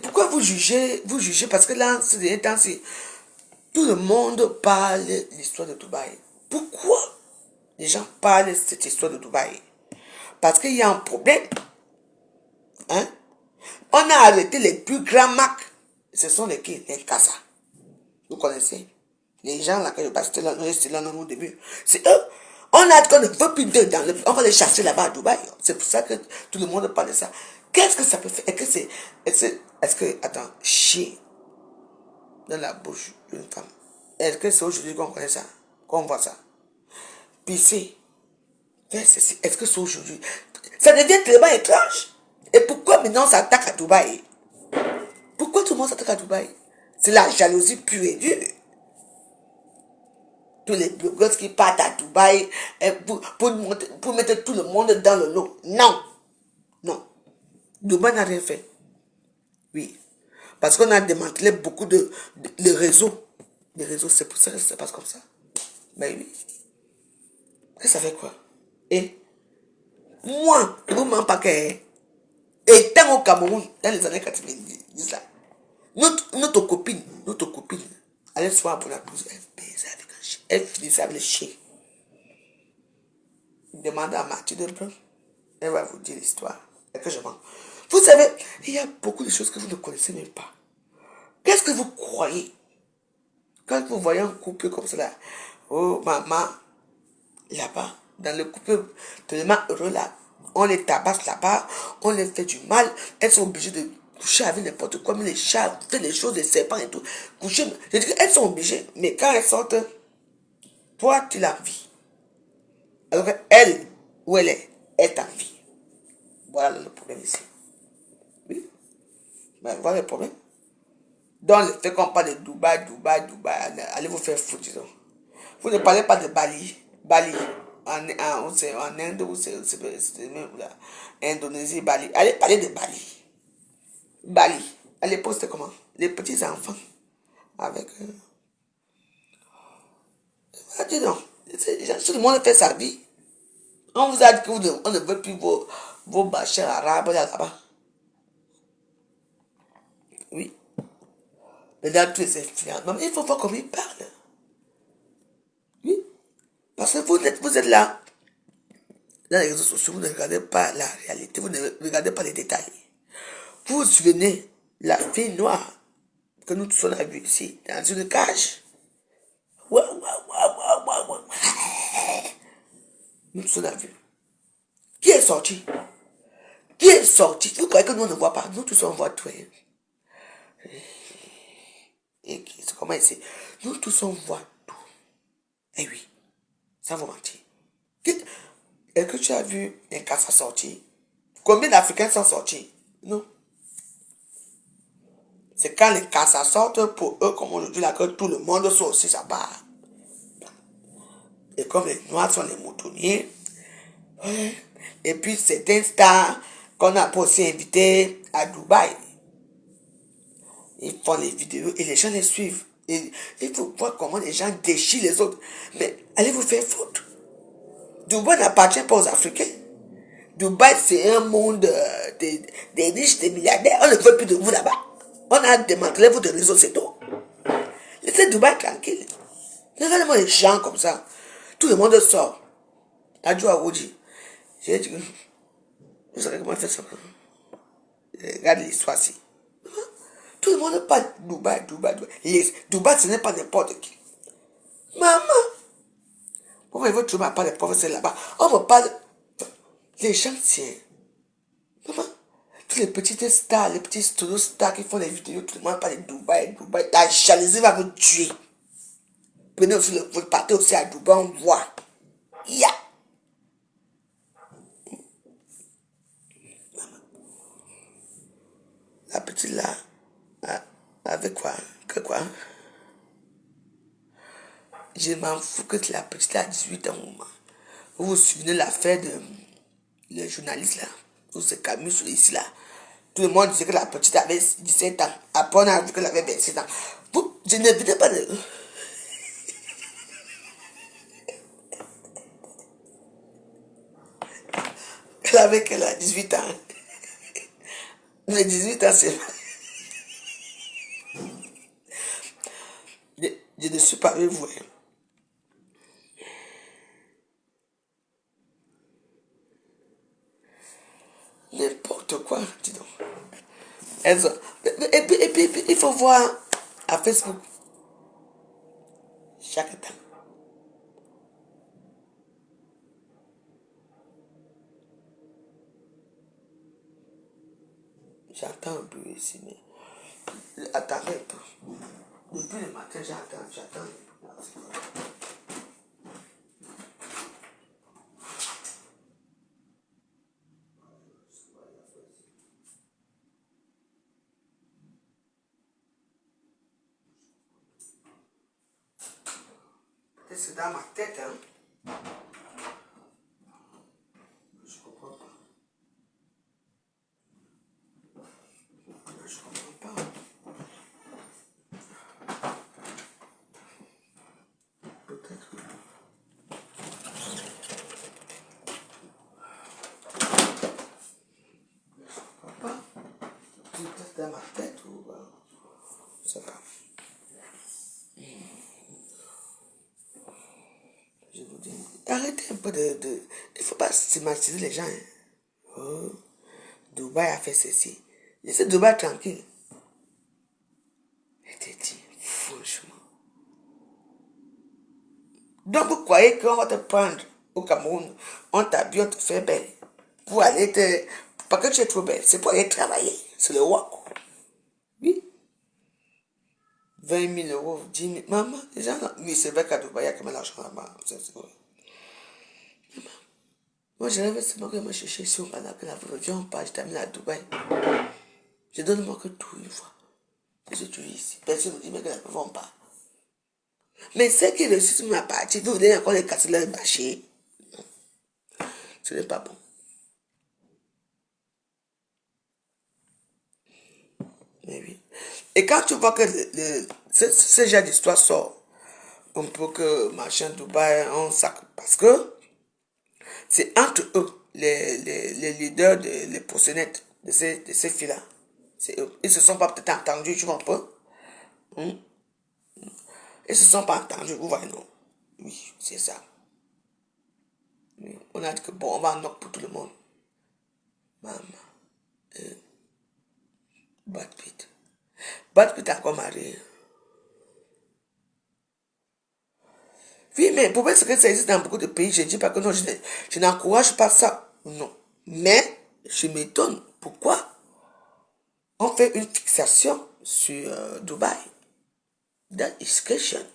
pourquoi vous jugez parce que là, ces derniers temps, tout le monde parle de l'histoire de Dubaï. Pourquoi les gens parlent de cette histoire de Dubaï? Parce qu'il y a un problème. Hein? On a arrêté les plus grands marques. Ce sont les qui? Les Casa. Vous connaissez? Les gens là que je passe là, au début. C'est eux. On ne veut plus d'eux on va les chasser là-bas à Dubaï. C'est pour ça que tout le monde parle de ça. Qu'est-ce que ça peut faire? Est-ce que, attends, chier dans la bouche d'une femme. Est-ce que c'est aujourd'hui qu'on connaît ça? Qu'on voit ça? Pisser. Faire ceci. Est-ce que c'est aujourd'hui? Ça devient tellement étrange. Et pourquoi maintenant on s'attaque à Dubaï? Pourquoi tout le monde s'attaque à Dubaï? C'est la jalousie pure et dure. Tous les blogueurs qui partent à Dubaï pour mettre tout le monde dans le lot. Non. Non. Dubaï n'a rien fait. Oui. Parce qu'on a démantelé beaucoup de réseaux. Les réseaux, c'est pour ça que ça se passe comme ça. Ben oui. Ça fait quoi? Et moi, je ne vous mens pas que... Étant au Cameroun, dans les années 90, là, notre copine, allait se voir pour la pousse, elle baisait avec un chien, elle finissait avec le chien. Demandez à Mathilde Brun, elle va vous dire l'histoire, et que je mens. Vous savez, il y a beaucoup de choses que vous ne connaissez même pas. Qu'est-ce que vous croyez? Quand vous voyez un couple comme cela, oh maman, là-bas, dans le couple tellement heureux là, On les tabasse là-bas, on les fait du mal. Elles sont obligées de coucher avec n'importe quoi, mais les chats, fait les choses, les serpents et tout. Coucher, je dis qu'elles sont obligées, mais quand elles sortent, toi, tu l'envies. Alors qu'elle, où elle est, elle t'envie. Voilà le problème ici. Oui. Ben, voilà le problème. Donc, le fait qu'on parle de Dubaï, allez vous faire foutre, disons. Vous ne parlez pas de Bali. Bali. En Inde, ou c'est même là. Indonésie, Bali. Allez parler de Bali. Bali. À l'époque, c'était comment? Les petits enfants. Avec. Dis donc. Tout le monde fait sa vie. On vous a dit qu'on ne veut plus vos bachers arabes là-bas. Oui. Mais dans tous les influences. Il faut voir comment ils parlent. Oui. Parce que vous êtes là. Dans les réseaux sociaux, vous ne regardez pas la réalité. Vous ne regardez pas les détails. Vous vous souvenez, la fille noire que nous tous on a vue ici, dans une cage. Nous tous on a vu. Qui est sorti? Qui est sorti? Vous croyez que nous on ne voit pas? Nous tous on voit tout. Et c'est comment ici? Nous tous on voit tout. Eh oui, ça vous mentir. Est-ce que tu as vu un casse sortir? Combien d'Africains sont sortis? Non. C'est quand les cassas sortent pour eux, comme aujourd'hui, là, que tout le monde sort aussi sa part. Et comme les Noirs sont les moutonniers, et puis certains stars qu'on a pas aussi invités à Dubaï, ils font les vidéos et les gens les suivent. Et il faut voir comment les gens déchirent les autres. Mais allez vous faire foutre. Dubaï n'appartient pas aux Africains. Dubaï, c'est un monde des riches, des milliardaires. On ne veut plus de vous là-bas. On a démantelé votre réseau, c'est tout. Laissez Dubaï tranquille. Regardez-moi les gens comme ça. Tout le monde sort. Adjo Awoudi. J'ai dit, vous savez comment faire ça? Regarde l'histoire ici. Tout le monde parle Dubaï. Dubaï, ce n'est pas n'importe qui. Maman. Pourquoi vous ne pas les professeurs là-bas? On me parle. Les gens tiennent. Maman. Tous les petites stars, les petits studios stars qui font des vidéos, tout le monde parle de Dubaï. La jalousie va vous tuer. Prenez aussi vous partez aussi à Dubaï, on voit. Yeah. La petite là, avec quoi? Que quoi? Je m'en fous que la petite là a 18 ans. Vous vous souvenez de l'affaire de le journaliste là, où c'est Camus ici là. Tout le monde disait que la petite avait 17 ans. Après on a vu qu'elle avait 27 ans. Vous, je ne venais pas de... Elle avait qu'elle a 18 ans. Mais 18 ans c'est... Je ne suis pas avec vous. N'importe quoi, dis donc. Et puis, il faut voir à Facebook chaque temps. J'entends un bruit ici, mais attendez un peu. Depuis le matin, j'attends. C'est dans ma tête, hein. Je comprends pas. Je comprends pas. Peut-être. Je comprends pas. C'est peut-être dans ma tête ou... je sais pas. Je vous dis, arrêtez un peu de... Il ne faut pas stigmatiser les gens. Hein. Oh, Dubaï a fait ceci. Laissez Dubaï tranquille. Je te dis, franchement. Donc vous croyez qu'on va te prendre au Cameroun, on t'habille, on te fait belle. pour aller te... Pas que tu es trop belle, c'est pour aller travailler. C'est le roi, quoi. Oui. 20 000 euros, 10 000. Maman, les gens, oui, c'est vrai qu'à Dubaï, il y a quand même l'argent là-bas. C'est vrai. Moi, je rêve seulement que moi, je cherche sur pendant que la viens, on part, je t'amène à Dubaï. Je donne moi que tout une fois. Je suis toujours ici. Personne ne me dit, mais que la ne vont pas. Mais c'est que le système m'a parti, vous venez encore les casser leur bâcher. Ce n'est pas bon. Mais oui. Et quand tu vois que ce genre d'histoire sort, on peut que machin Dubaï, on sac. Parce que c'est entre eux, les leaders, les proxénètes de ces filles-là. C'est eux. Ils se sont pas peut-être entendus, tu vois un peu. Ils se sont pas entendus, vous voyez, non? Oui, c'est ça. Oui. On a dit que bon, on va en knock pour tout le monde. Maman. Brad Pitt. Brad Pitt a encore marié. Oui, mais pour moi, c'est que ça existe dans beaucoup de pays. Je ne dis pas que non, je n'encourage pas ça. Non. Mais, je m'étonne pourquoi on fait une fixation sur Dubaï. That is question.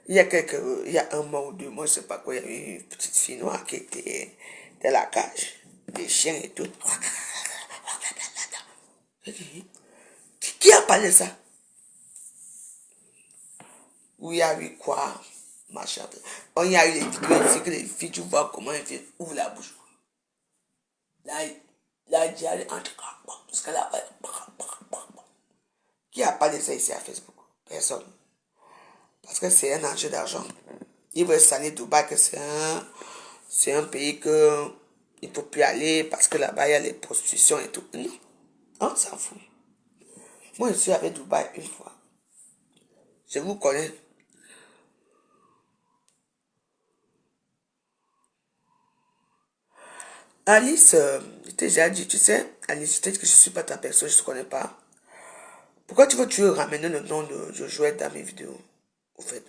Il y a un mois ou 2 mois, je ne sais pas quoi, il y a eu une petite fille noire qui était dans la cage. Des chiens et tout. Qui a parlé de ça? Oui, il y a eu quoi? Machin. On y a eu les vidéos ici que les filles, tu vois comment les filles ouvrent la bouche. Là, il y a les entre. Jusqu'à là. Qui a parlé de ça ici à Facebook? Personne. Parce que c'est un enjeu d'argent. Ils veulent salir Dubaï, que c'est un pays que il ne faut plus aller parce que là-bas, il y a les prostitutions et tout. Non, on s'en fout. Moi, je suis avec Dubaï une fois. Je vous connais. Alice, je t'ai déjà dit, tu sais, Alice, je t'ai dit que je ne suis pas ta personne, je ne te connais pas. Pourquoi tu veux ramener le nom de Josué dans mes vidéos, au fait?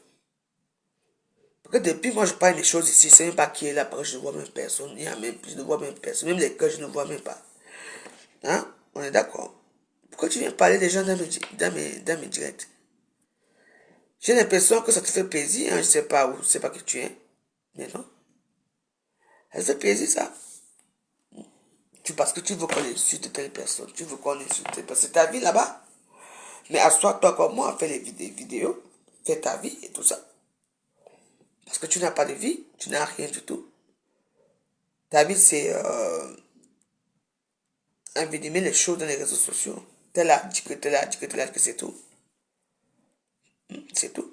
Parce que depuis moi, je parle des choses ici, je ne sais même pas qui est là, parce que je ne vois même personne. Je ne vois même personne. Même les cœurs, je ne vois même pas. Hein? On est d'accord? Pourquoi tu viens parler des gens dans mes directs? J'ai l'impression que ça te fait plaisir, hein? Je ne sais pas où, je ne sais pas qui tu es. Mais non. Ça te fait plaisir, ça. Parce que tu veux qu'on insulte telle personne. Tu veux qu'on insulte telle personne. C'est ta vie là-bas. Mais assois-toi comme moi, fais les vidéos. Fais ta vie et tout ça. Parce que tu n'as pas de vie. Tu n'as rien du tout. Ta vie, c'est envenimer les choses dans les réseaux sociaux. Tel a dit que tel a dit que tel a dit que c'est tout. C'est tout.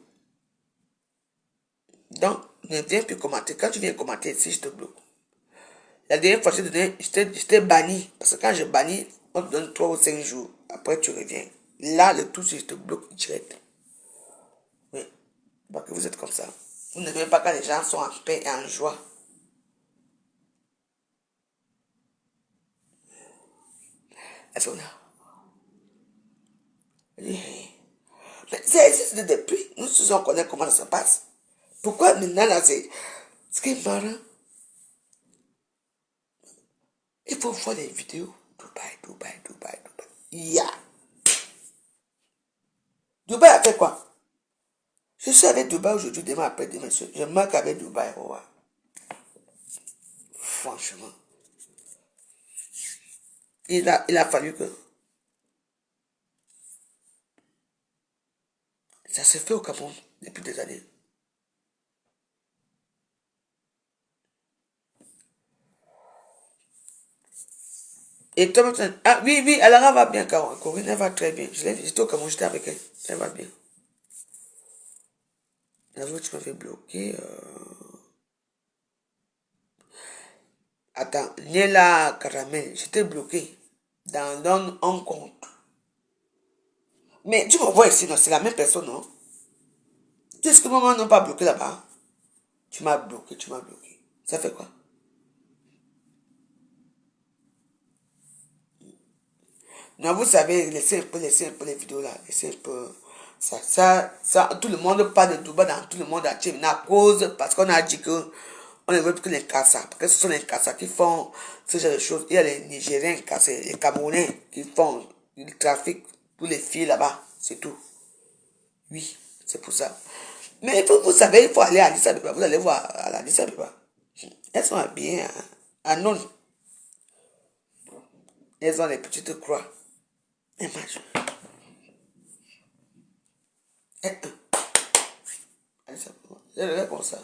Donc, ne viens plus commenter. Quand tu viens commenter ici, je te bloque. La dernière fois, je t'ai banni. Parce que quand je bannis, on te donne 3 ou 5 jours. Après, tu reviens. Là, le tout, c'est je te bloque direct. Oui. Parce que vous êtes comme ça. Vous ne voyez pas quand les gens sont en paix et en joie. Est-ce qu'on a? Mais ça existe depuis. Nous tous, on connaît comment ça se passe. Pourquoi maintenant, là, c'est... Ce qui est marrant, il faut voir les vidéos. Dubaï. Yeah. Dubaï a fait quoi? Je suis avec Dubaï aujourd'hui, demain, après-demain. Je marque avec Dubaï. Oh, ouais. Franchement. Il a fallu que... Ça se fait au Cameroun depuis des années. Et toi maintenant, ah oui, Alara va bien, Corinne, elle va très bien. Je l'ai visité au Cameroun, j'étais avec elle. Elle va bien. La fois, tu m'avais bloqué. Attends, Niela Caramel, j'étais bloqué dans un compte. Mais tu me vois ici, non, c'est la même personne, non? Qu'est-ce que maman n'a pas bloqué là-bas? Tu m'as bloqué. Ça fait quoi? Non, vous savez, laissez un peu les vidéos là. Laissez un peu. Ça, tout le monde parle de Dubaï dans tout le monde entier. Mais à cause, parce qu'on a dit que On ne veut plus que les Kassa, parce que ce sont les Kassa qui font ce genre de choses. Il y a les Nigériens, les Camerounais qui font du trafic pour les filles là-bas, c'est tout. Oui, c'est pour ça. Mais vous savez, il faut aller à Addis Abeba, vous allez voir à Addis Abeba. Elles sont habillées en non. Elles ont les petites croix. Imagine. Je regarde comme ça.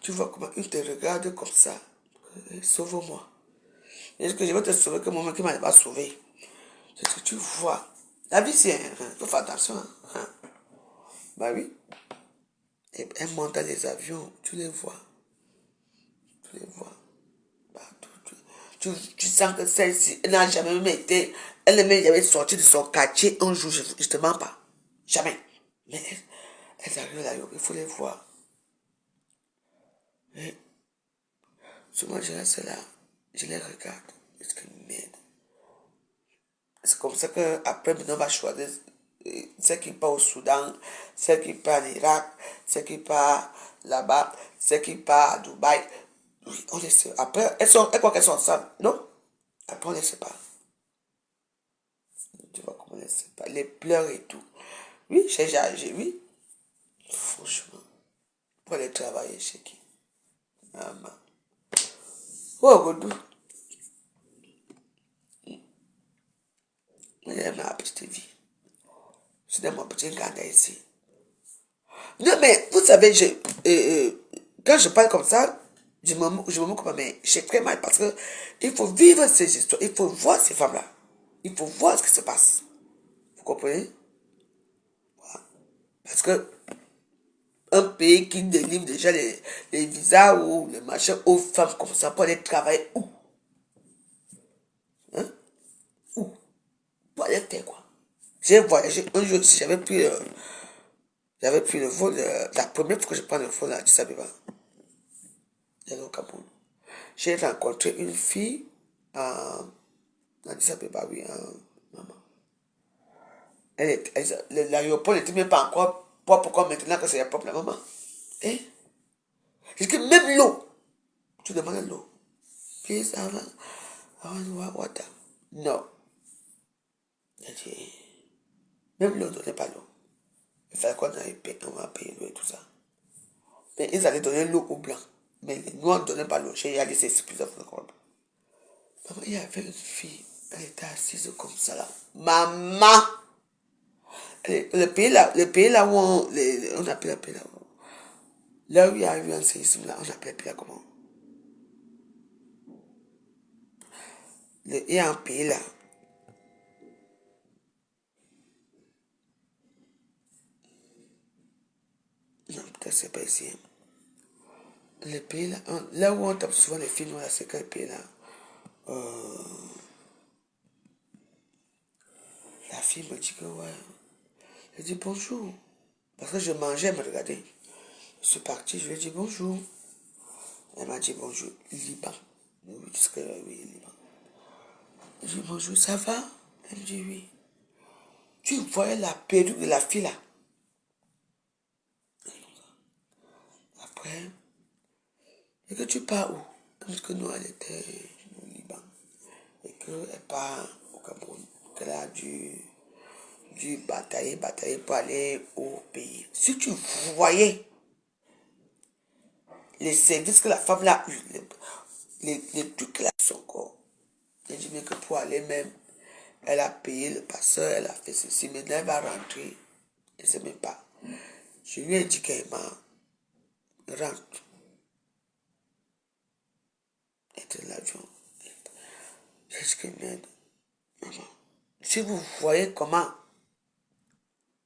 Tu vois comment il te regarde comme ça. Sauve-moi. Est-ce que je vais te sauver que moi-même qui m'a pas sauvé? C'est ce que tu vois. La vie, c'est... Il faut faire attention. Bah oui. Et elles montent dans les avions. Tu les vois. Tu les vois. Partout. Tu sens que celle-ci, elle n'a jamais même été... Elle n'a même jamais sorti de son quartier un jour. Je ne te mens pas. Jamais. Mais elles arrivent là, il faut les voir. Et souvent, je reste là, je les regarde. Parce que merde. C'est comme ça qu'après, maintenant, on va choisir celle qui part au Soudan, celle qui part en Irak, celle qui part là-bas, celle qui part à Dubaï. Oui, on les sait. Après, elles croient qu'elles sont ensemble. Non? Après, on les sépare. Tu vois comment on les sépare. Les pleurs et tout. Oui, j'ai oui. Franchement. Pour aller travailler chez qui? Maman. Oh, Godou. J'aime ma petite vie. Je suis dans mon petit Ghana ici. Non, mais vous savez, quand je parle comme ça, je me moque comme mais j'ai très mal parce que il faut vivre ces histoires, il faut voir ces femmes-là. Il faut voir ce qui se passe. Vous comprenez? Voilà. Parce que un pays qui délivre déjà les visas ou les machins aux femmes comme ça pour aller travailler où? Hein? Où? Pour aller faire quoi? J'ai voyagé un jour, j'avais pris le vol, la première fois que je prends le vol à Addis Abeba, j'allais au Cameroun. J'ai rencontré une fille à Addis Abeba, oui, maman. L'aéroport n'était même pas encore propre comme maintenant que c'est propre, la maman. Hein? J'ai dit que même l'eau, tu demandes l'eau. Please, I want water. Non. J'ai dit, même l'eau ne donnait pas l'eau. Il fallait qu'on va payer l'eau et tout ça. Mais ils allaient donner l'eau aux blancs. Mais les noirs ne donnaient pas l'eau. J'ai laissé plusieurs fois. Maman, il y avait une fille. Elle était assise comme ça là. Maman! Le pays là où on appelle le pays là. Là où il y a eu un séisme là, on appelle le pays là comment? Il y a un pays là. Non, peut-être c'est pas ici. Le pays là, là où on tape souvent les films, là, c'est quel pays là? La fille me dit que ouais. Je dis bonjour. Parce que je mangeais, elle me regardait. Je suis parti, je lui ai dit bonjour. Elle m'a dit bonjour. Liban. Oui, Liban. Je dis bonjour, ça va? Elle me dit oui. Tu voyais la perruque de la fille là. Après, et que tu pars où? Parce que nous, elle était au Liban. Et qu'elle part au Cameroun. Qu'elle a dû batailler pour aller au pays. Si tu voyais les services que la femme là a eu, les trucs qu'elle a sur son corps. Elle dit bien que pour aller même, elle a payé le passeur, elle a fait ceci, maintenant elle va rentrer. Elle ne sait même pas. Je lui ai dit qu'elle rentre. Elle était dans l'avion. J'ai dit que merde. Maman, si vous voyez comment,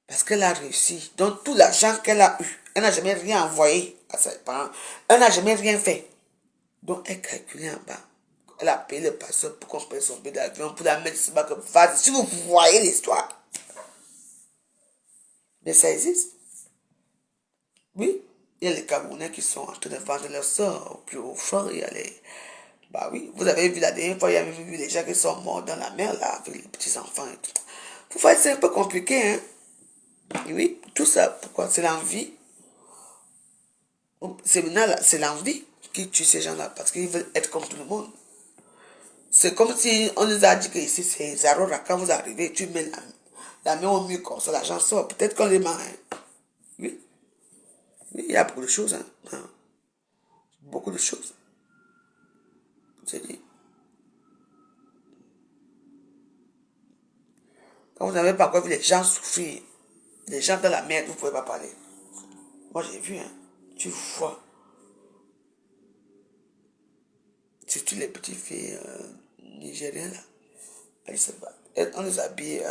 parce qu'elle a réussi, donc tout l'argent qu'elle a eu, elle n'a jamais rien envoyé à ses parents, elle n'a jamais rien fait. Donc elle calculait en bas. Elle a payé le passeur pour qu'on paye son billet d'avion, pour la mettre sur le bas. Si vous voyez l'histoire. Mais ça existe. Oui. Il y a les Camerounais qui sont en train de vendre leur sort au plus haut fort. Il y a les... Bah oui, vous avez vu la dernière fois, il y a même vu les gens qui sont morts dans la mer, là, avec les petits-enfants et tout. Vous voyez, c'est un peu compliqué, hein. Oui, tout ça, pourquoi? C'est l'envie. C'est maintenant, c'est l'envie. qui tuent ces gens-là parce qu'ils veulent être comme tout le monde. C'est comme si on nous a dit que ici c'est Zarora. Quand vous arrivez, tu mets la main au mur comme ça, l'argent sort. Peut-être qu'on les ment. Hein. Oui. Oui, il y a beaucoup de choses. Hein. Hein. Beaucoup de choses. C'est dit. Quand vous n'avez pas encore vu les gens souffrir, les gens dans la merde, vous ne pouvez pas parler. Moi j'ai vu, hein. Tu vois. Surtout les petites filles nigériennes là. On les habille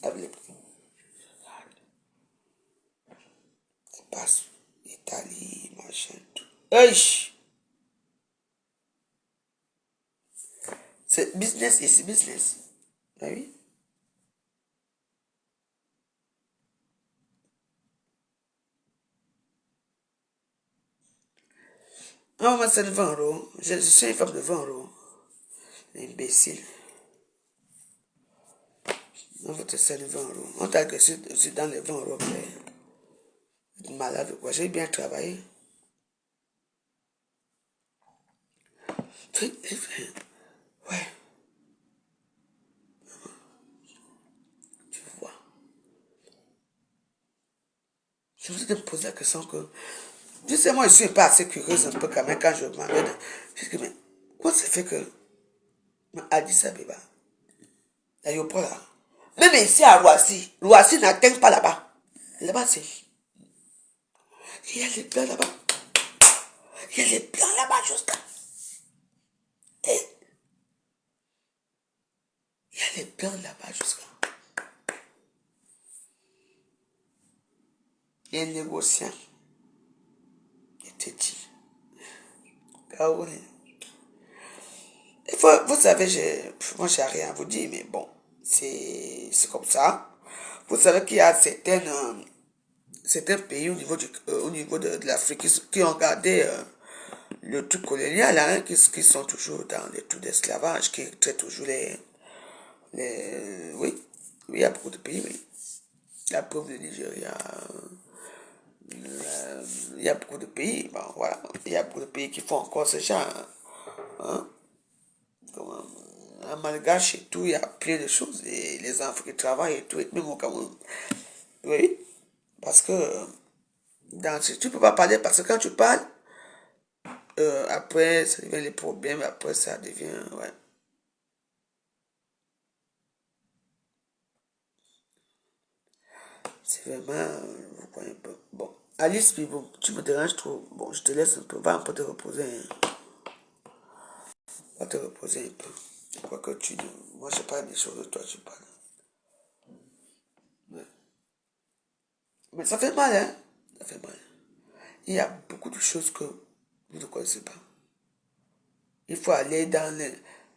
avec les passes, Italie, machin, tout. Hey! C'est business ici, business. Ah oui? On va c'est de 20 euros. Je suis une femme de 20 euros. Imbécile. On va te faire 20 euros. On t'a agressé aussi dans les 20 euros. Malade ou quoi? J'ai bien travaillé. Ouais. Tu vois. Je voudrais te poser la question que... Je sais, moi, je suis pas assez curieuse un peu quand même quand je m'emmène. Je dis, mais comment ça fait que... Addis Abeba, l'aéroport là, même ici à Roissy n'atteint pas là-bas. Là-bas, c'est... Il y a les blancs là-bas. Il y a les blancs là-bas jusqu'à... Il y a les blancs là-bas jusqu'à... Il y a un négociant. Il te dit. Kaouni. Vous savez, moi j'ai rien à vous dire, mais bon, c'est comme ça. Vous savez qu'il y a certains pays au niveau de l'Afrique qui ont gardé le truc colonial, hein, qui sont toujours dans les trucs d'esclavage, qui traitent toujours oui, il y a beaucoup de pays, oui. La preuve, le Nigeria, il y a beaucoup de pays, bon, voilà, il y a beaucoup de pays qui font encore ce genre, hein. Un malgache et tout, il y a plein de choses, et les enfants qui travaillent et tout, et même au Cameroun. Oui, parce que tu ne peux pas parler, parce que quand tu parles, après ça devient les problèmes, après ça devient, ouais. C'est vraiment, vous voyez un peu. Bon, Alice, puis bon, tu me déranges trop. Bon, je te laisse un peu, va un peu te reposer. Hein. Va te reposer un peu. Quoi que tu dis, moi je parle des choses, toi tu parles. Ouais. Mais ça fait mal, hein. Ça fait mal. Il y a beaucoup de choses que vous ne connaissez pas. Il faut aller dans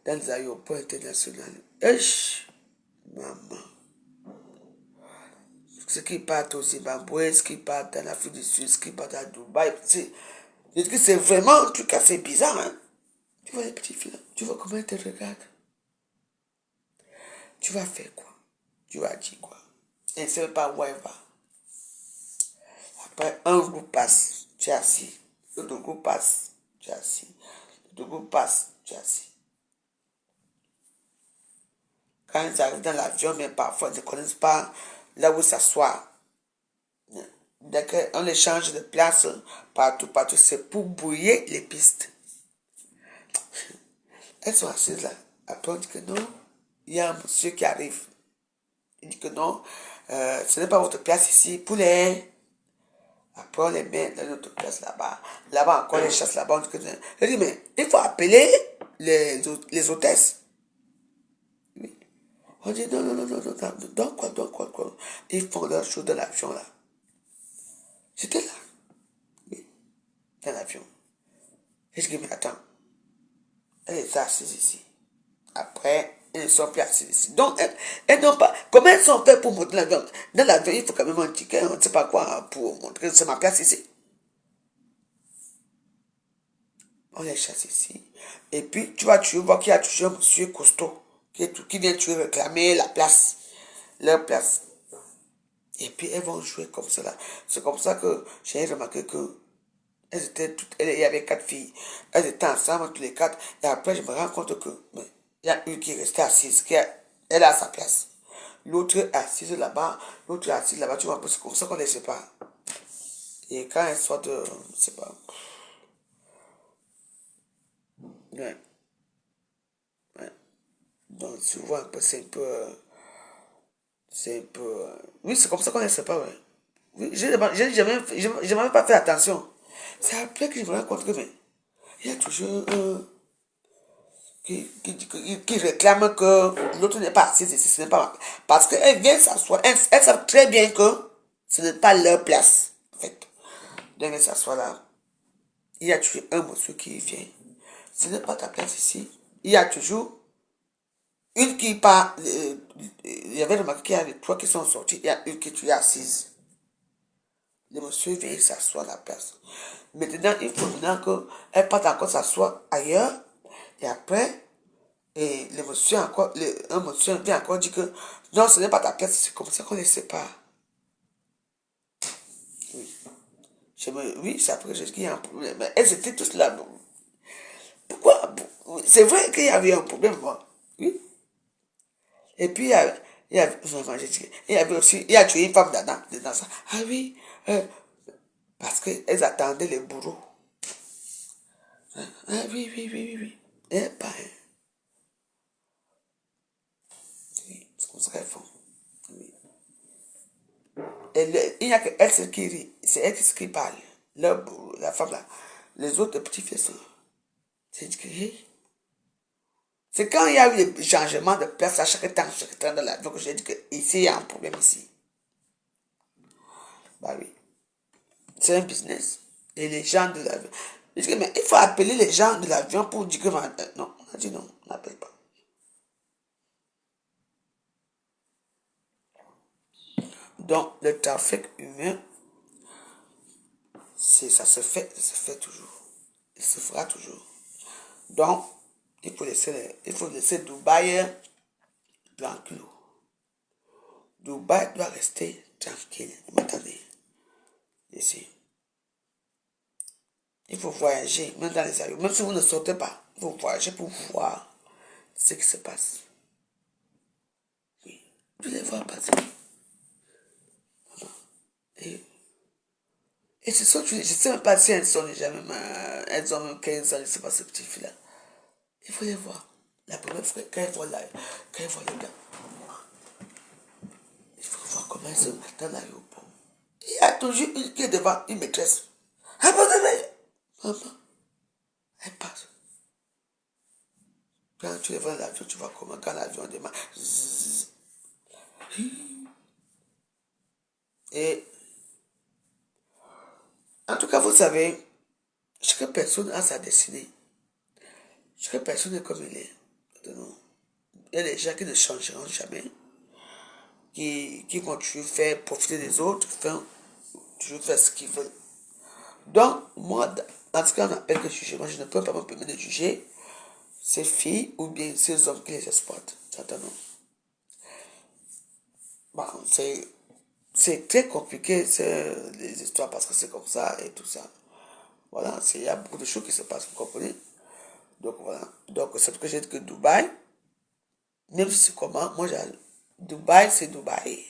les aéroports internationaux. Maman. Ceux qui partent au Zimbabwe, ceux qui partent en Afrique du Sud, ceux qui partent à Dubaï. C'est vraiment un truc assez bizarre, hein. Tu vois les petits filles là, tu vois comment ils te regardent. Tu vas faire quoi? Tu vas dire quoi? Elle ne sait pas où elle va. Après, un groupe passe, tu es assis. L'autre groupe passe, tu es assis. L'autre groupe passe, tu es assis. Quand ils arrivent dans l'avion, mais parfois ils ne connaissent pas là où s'asseoir. Dès qu'on les change de place partout, c'est pour brouiller les pistes. Elles sont assises là. Après on dit que non, il y a un monsieur qui arrive. Il dit que non, ce n'est pas votre place ici, poulet. Après on les met dans notre place là-bas. Là-bas encore les chasse là-bas. On dit que non. Je dis mais il faut appeler les hôtesses. Oui. On dit non, donc quoi. Ils font leur chose dans l'avion là. J'étais là. Oui. Dans l'avion. Et je dis mais attends. Elle est assise ici. Après, elles ne sont plus assises ici. Donc, elles n'ont pas... Comment elles sont faites pour monter l'avion? Dans l'avion, il faut quand même un ticket, on ne sait pas quoi, pour montrer que c'est ma place ici. On les chasse ici. Et puis, tu vois qu'il y a toujours un monsieur costaud qui vient toujours réclamer la place. Leur place. Et puis elles vont jouer comme ça là. C'est comme ça que j'ai remarqué que elles étaient toutes, il y avait 4 filles. Elles étaient ensemble, tous les 4. Et après, je me rends compte que il y a une qui est restée assise, elle a sa place. L'autre est assise là-bas, l'autre est assise là-bas. Tu vois, c'est comme ça qu'on les sépare. Et quand elles sortent, je sais pas. Ouais. Ouais. Donc, tu vois un peu, c'est un peu. C'est un peu. Oui, c'est comme ça qu'on les sépare, ouais. Oui, j'ai jamais pas fait attention. C'est après que je me rends compte que, mais, il y a toujours qui réclame que l'autre n'est pas assise ici, ce n'est pas. Parce qu'elles viennent s'asseoir, elles savent très bien que ce n'est pas leur place, en fait. Donc, elles s'assoient là. Il y a toujours un monsieur qui vient. Ce n'est pas ta place ici. Il y a toujours une qui part. Il y avait remarqué qu'il y a les 3 qui sont sortis. Il y a une qui est assise. Le monsieur vient s'asseoir à la place. Maintenant, il faut maintenant qu'elle parte encore s'asseoir ailleurs. Et après, et le monsieur encore, un monsieur vient encore dire que non, ce n'est pas ta place, c'est comme ça qu'on les sépare. Oui, oui, c'est après que j'ai dit qu'il y a un problème. Mais elles étaient tous là. Pourquoi? C'est vrai qu'il y avait un problème, moi. Oui. Et puis, vraiment, il y avait aussi, il y a tué une femme dedans ça. Ah oui, parce qu'elles attendaient les bourreaux. Ah oui. Eh ben, oui, c'est comme ça qu'elles font. Oui. Et il n'y a que elle qui rit, c'est elle qui parle. La femme là, les autres petits filles sont. C'est que, c'est quand il y a eu des changements de place à chaque temps dans l'avion que j'ai dit que ici il y a un problème ici. Bah oui. C'est un business. Et les gens de l'avion. Je dis, mais il faut appeler les gens de l'avion pour dire que non, on a dit non, on n'appelle pas. Donc, le trafic humain, ça se fait toujours. Il se fera toujours. Donc, il faut laisser Dubaï tranquille. Dubaï doit rester tranquille. Vous m'entendez? Ici. Il faut voyager, même dans les avions. Même si vous ne sortez pas, il faut voyager pour voir ce qui se passe. Oui. Je les vois passer. Et ce sont, je ne sais même pas si elles sont déjà même, elles ont même 15 ans, je ne sais pas ces petites filles-là. Il faut les voir. La première fois, quand elles voient les gars, il faut voir comment elles sont dans l'aéroport. Il y a toujours une qui est devant, une maîtresse. Abandonnez! Maman, elle passe. Quand tu les vois dans l'avion, tu vois comment quand l'avion démarre. Et en tout cas, vous savez, chaque personne a sa destinée. Chaque personne est comme elle est. Il y a des gens qui ne changeront jamais, qui vont toujours faire profiter des autres, toujours faire ce qu'ils veulent. Donc, moi, en tout cas, on appelle que juger. Moi, je ne peux pas me permettre de juger ces filles ou bien ces hommes qui les exploitent. Certainement. Bon, c'est très compliqué, les histoires, parce que c'est comme ça et tout ça. Voilà, il y a beaucoup de choses qui se passent, vous comprenez? Donc, voilà. Donc, c'est ce que j'ai dit que Dubaï, même si c'est comment, moi, Dubaï, c'est Dubaï.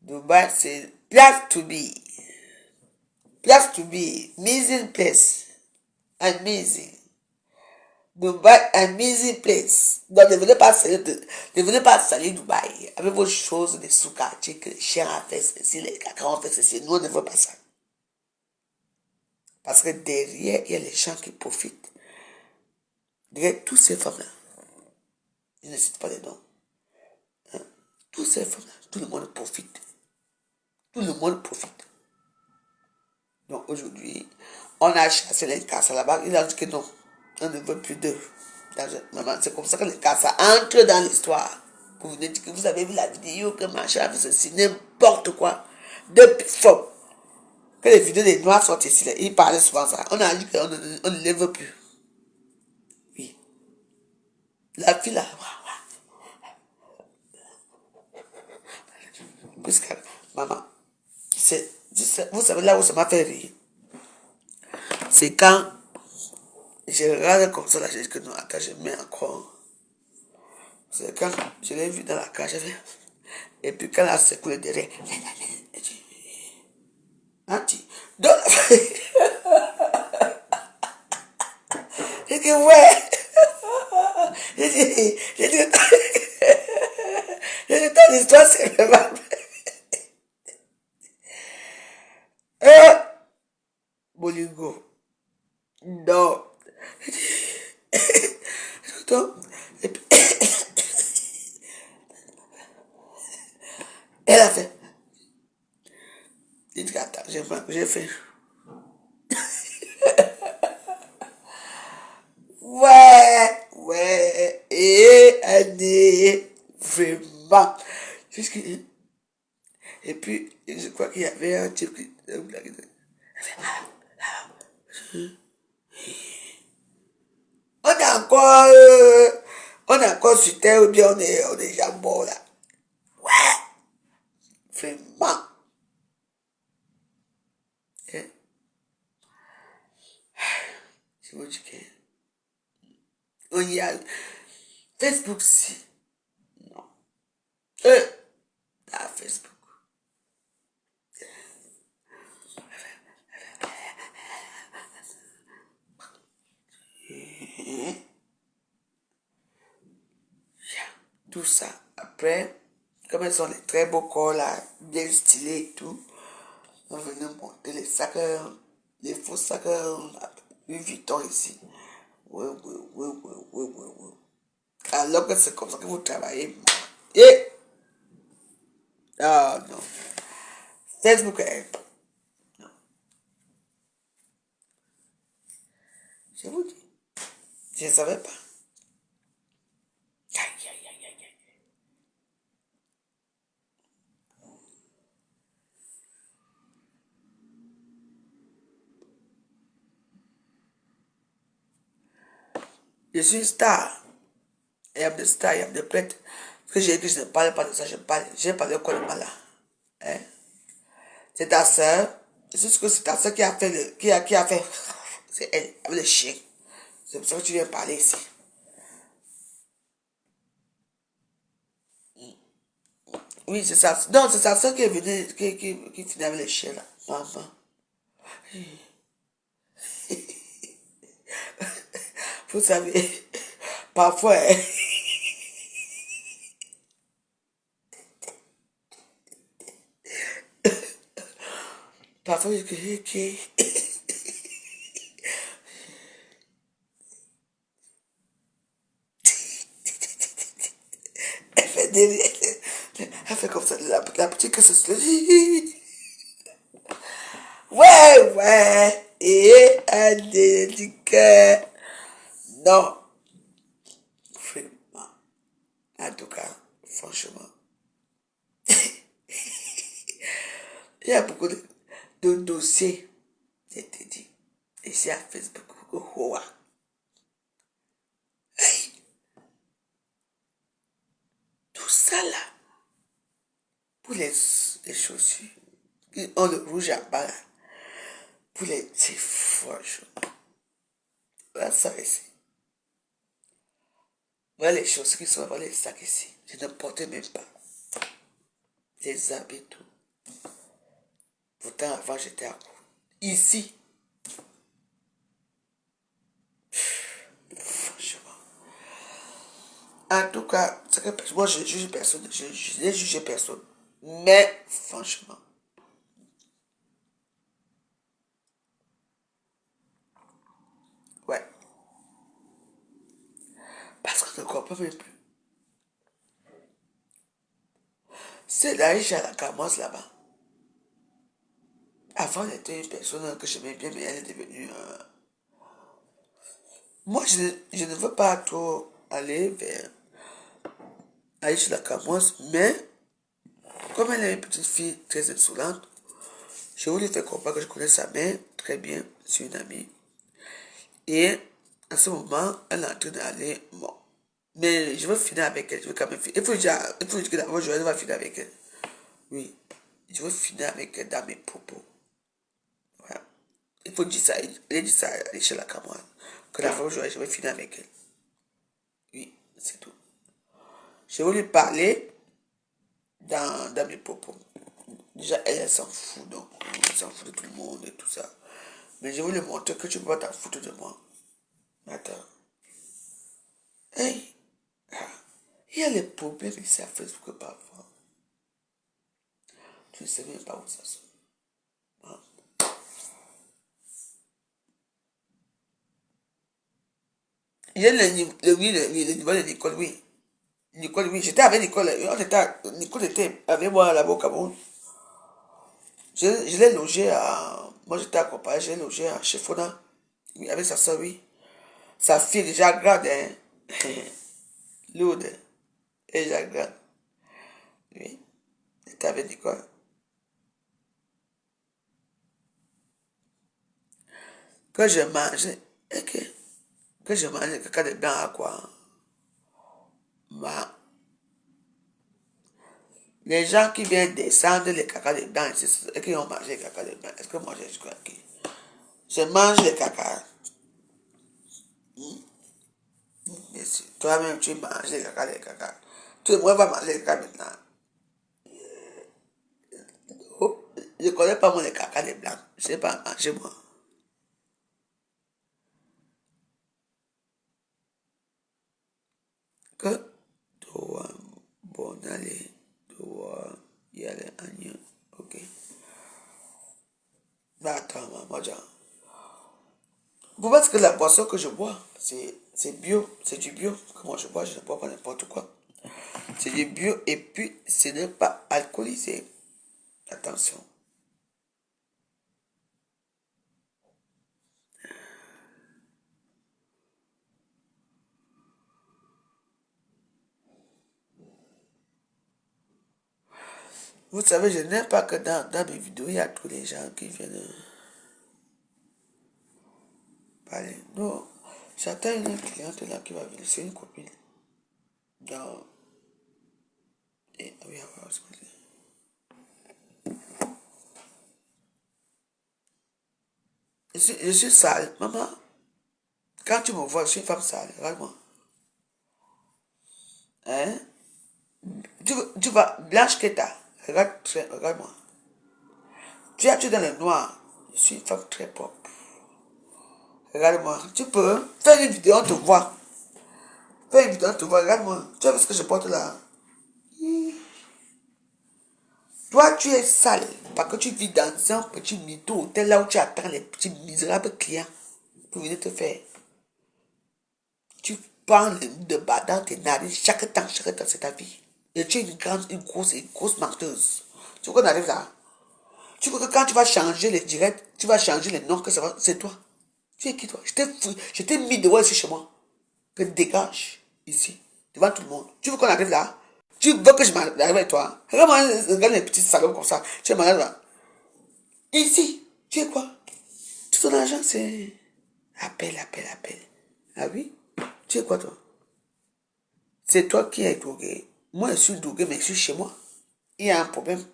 Dubaï, c'est place to be. Place to be. Amazing place. Amazing. Dubaï, amazing place. Donc, ne venez pas salir Dubaï avec vos choses, des sous-quartiers, que les chiens ont fait ceci, les caca ont fait ceci. Nous, on ne veut pas ça. Parce que derrière, il y a les gens qui profitent. Derrière toutes ces femmes-là, je ne cite pas les noms. Hein? Toutes ces femmes-là, tout le monde profite. Tout le monde profite. Donc aujourd'hui, on a chassé les casses là-bas. Il a dit que non, on ne veut plus d'eux. C'est comme ça que les casses entrent dans l'histoire. Vous venez dire que vous avez vu la vidéo, que machin, ceci, n'importe quoi. Depuis fort. Que les vidéos des noirs sont ici, là, ils parlaient souvent ça. On a dit qu'on ne les veut plus. Oui. La fille là, puisque maman. Vous savez là où ça m'a fait rire. C'est quand je regarde comme ça, là, je dis que non, attends, je mets encore. C'est quand je l'ai vu dans la cage, et puis quand elle a secoué derrière, donne la j'ai dit, ouais. J'ai dit, ton histoire, c'est vraiment. Bolingo. Non. Et puis, elle a fait. Il dit, attends, j'ai fait. Ouais, et année, vraiment. Et puis, je crois qu'il y avait un type qui. On est encore sur terre ou bien on est déjà mort là. Ouais, vraiment. Je vous dis que on y a Facebook si. Non. Facebook. Tout ça. Après, comme elles sont les très beaux corps là, bien stylés et tout, on venait monter les sacs, les faux sacs, Louis Vuitton ici. Oui. Alors que c'est comme ça que vous travaillez. Ah non. Facebook est. Non. Je vous dis. Je ne savais pas. Aïe. Je suis une star. Il y a des stars, il y a des prêtres. Ce que j'ai dit, je ne parle pas de ça, j'ai parlé au Colomba là. Hein? C'est ta soeur. C'est ce que c'est ta soeur qui a fait qui a fait. C'est elle, avec le chien. C'est pour ça que tu viens parler ici. Oui, c'est ça. Non, c'est sa soeur qui est venue, qui finit avec le chien là. Maman. Vous savez, parfois, parfois, je dis elle fait des... Elle fait comme ça, la petite que se dit. Ouais, et elle dit que... Non. Vraiment. En tout cas, franchement. Il y a beaucoup de dossiers, je te dis. Ici à Facebook. Hey. Tout ça là. Pour les chaussures. Ils ont le rouge à bas là. Pour les petits franchement. Voilà ça ici. Voilà les choses qui sont dans les sacs ici. Je ne portais même pas. Les habits et tout. Pourtant, avant, j'étais à court. Ici. Franchement. En tout cas, moi, je juge personne. Je n'ai jugé personne. Mais, franchement. Ouais. Parce que je ne comprends même plus. C'est Daïcha à la Camosse là-bas. Avant, elle était une personne que j'aimais bien, mais elle est devenue... Moi, je ne veux pas trop aller vers Aïcha la Camosse, mais comme elle est une petite fille très insolente, je voulais faire comprendre que je connais sa mère très bien, c'est une amie. Et à ce moment, elle est en train d'aller... Bon. Mais je veux finir avec elle, je veux quand même finir. Il faut dire que d'abord, je vais finir avec elle. Oui. Je veux finir avec elle dans mes propos. Voilà. Il faut dire ça. Il dit ça à l'échelle à Cameroun. Que la fois où je vais finir avec elle. Oui, c'est tout. Je veux lui parler dans mes propos. Déjà, elle s'en fout, donc. Elle s'en fout de tout le monde et tout ça. Mais je veux lui montrer que tu ne peux pas t'en foutre de moi. Attends. Hey. Il y a les problèmes ici à Facebook parfois. Tu ne sais même pas où ça se. Hein? Il y a le niveau de Nicole, oui. Nicole, oui. J'étais avec Nicole. Nicole était avec moi là-bas au Cameroun. Je l'ai logé à. Moi, j'étais accompagné, je l'ai logé à chez Fona. Oui, avec sa soeur, oui. Sa fille déjà grande, hein. Lourde. Et déjà grande. Oui. J'étais avec Nicole. Que je mangeais. Que je mangeais le caca de blanc à quoi? Bah. Les gens qui viennent descendre les caca de blanc ici, et qui ont mangé le caca de blanc, est-ce que moi j'ai craqué? Je mange le caca. Mais si toi-même tu manges le caca, tout le monde va manger le caca maintenant. Oh, je ne connais pas moi les caca de blanc. Je ne sais pas manger moi. Que toi, bon, allez, toi, y a les agneaux, ok. Mais attends, moi, genre. Vous pensez que la boisson que je bois, c'est bio, c'est du bio. Que moi je bois, je ne bois pas n'importe quoi. C'est du bio et puis ce n'est pas alcoolisé. Attention. Vous savez, je n'aime pas que dans mes vidéos, il y a tous les gens qui viennent parler. Non, j'attends une cliente là qui va venir, c'est une copine. Dans... Et, oui, je suis sale, maman. Quand tu me vois, je suis une femme sale, regarde-moi. Hein? Tu vas, Blanche Keta, regarde-moi. Tu es dans le noir. Je suis une femme très propre. Regarde-moi. Tu peux faire une vidéo, on te voit. Fais une vidéo, on te voit. Regarde-moi. Tu vois ce que je porte là? Toi, tu es sale. Parce que tu vis dans un petit mytho hôtel là où tu attends les petits misérables clients pour venir te faire. Tu prends de bas dans tes narines chaque temps, c'est ta vie. Et tu es une grosse menteuse. Tu vois qu'on arrive là? Tu vois que quand tu vas changer les directs, tu vas changer les noms, que c'est toi. Tu es qui toi? Je t'ai mis dehors ici chez moi. Que dégage ici, devant tout le monde. Tu veux qu'on arrive là? Tu veux que je m'arrive avec toi? Regarde les petits salauds comme ça. Tu es malade là. Ici, tu es quoi? Tout ton argent, c'est... Appel. Ah oui? Tu es quoi toi? C'est toi qui es drogué. Moi, je suis drogué, mais je suis chez moi. Il y a un problème.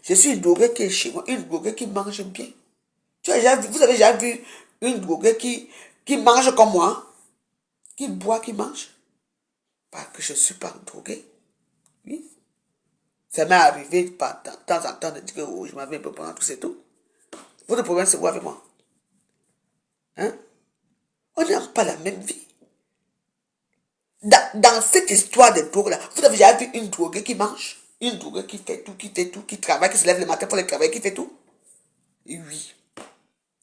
Je suis une droguée qui est chez moi, une droguée qui mange bien. Vous avez déjà vu une droguée qui mange comme moi? Qui boit, qui mange? Parce que je ne suis pas droguée. Oui. Ça m'est arrivé de temps en temps de dire que oh, je m'avais un peu pendant tout, c'est tout. Votre problème, c'est quoi avec moi? Hein? On n'a pas la même vie. Dans cette histoire de drogue-là, vous avez déjà vu une droguée qui mange? Une droguée qui fait tout, qui travaille, qui se lève le matin pour aller travailler, qui fait tout? Oui.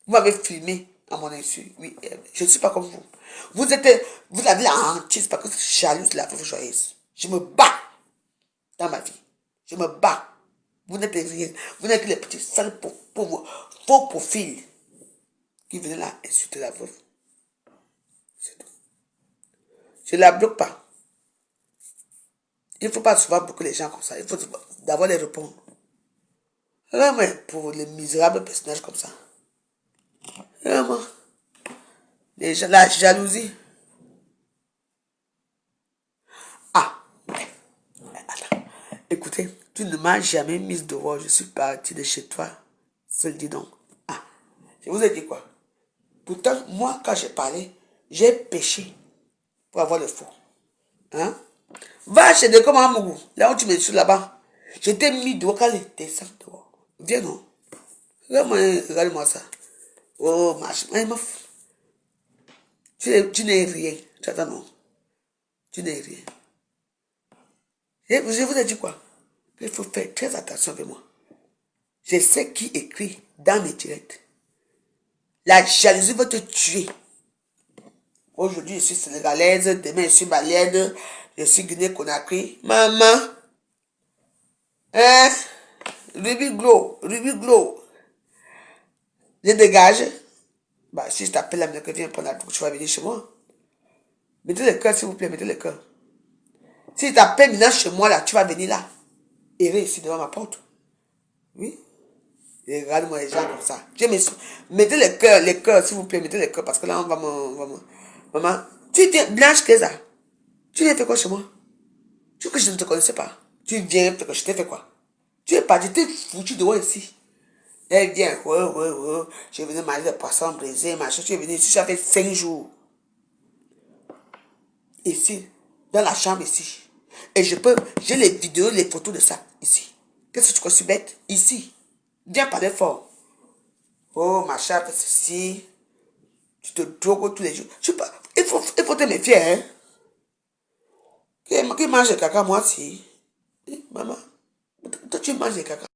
Vous m'avez filmé à mon insu. Oui, je ne suis pas comme vous. Vous avez la hantise parce que je suis jalouse de la veuve joyeuse. Je me bats dans ma vie. Je me bats. Vous n'êtes rien. Vous n'êtes que les petits sales faux profils qui venaient là insulter la veuve. C'est tout. Je ne la bloque pas. Il ne faut pas souvent bloquer les gens comme ça. Il faut d'abord les répondre. Vraiment, pour les misérables personnages comme ça. Vraiment. Les gens, la jalousie. Ah. Attends. Écoutez, Tu ne m'as jamais mise dehors. Je suis parti de chez toi. Seul dis donc. Ah, je vous ai dit quoi? Pourtant, moi, quand j'ai parlé, j'ai péché pour avoir le faux. Hein? Va chez des commandes, Mougou. Là où tu me suis là-bas. Je t'ai mis dehors quand il descend dehors. Viens, non? Regarde-moi ça. Oh, machin. Tu n'es rien. Tu attends, non? Tu n'es rien. Je vous ai dit quoi? Il faut faire très attention avec moi. Je sais qui écrit dans mes directs. La jalousie va te tuer. Aujourd'hui, je suis sénégalaise. Demain, je suis malienne. Je suis Guinée-Conakry. Maman. Hein? Ruby Glow. Je dégage. Bah, si je t'appelle la que viens prendre la douche, tu vas venir chez moi. Mettez le cœur, s'il vous plaît, mettez le cœur. Si je t'appelle maintenant chez moi, là, tu vas venir là. Et ici devant ma porte. Oui. Et regarde-moi les gens comme ça. Mettez le cœur, s'il vous plaît, mettez le cœur, parce que là, on va me... Maman, tu es blanche que ça. Tu viens faire quoi chez moi? Tu veux que je ne te connaissais pas? Tu viens faire quoi? Je t'ai fait quoi? Tu es parti, tu es foutu dehors ici. Elle vient, ouais. Je venais manger des poissons brisés, machin. Tu es venu ici, ça fait 5 jours. Ici, dans la chambre ici. Et j'ai les vidéos, les photos de ça, ici. Qu'est-ce que tu crois, je suis bête? Ici. Viens parler fort. Oh, ma chère, fais ceci. Tu te drogues tous les jours. Il faut te méfier, hein. Qui mange le caca, moi aussi. Maman, toi, tu manges le caca.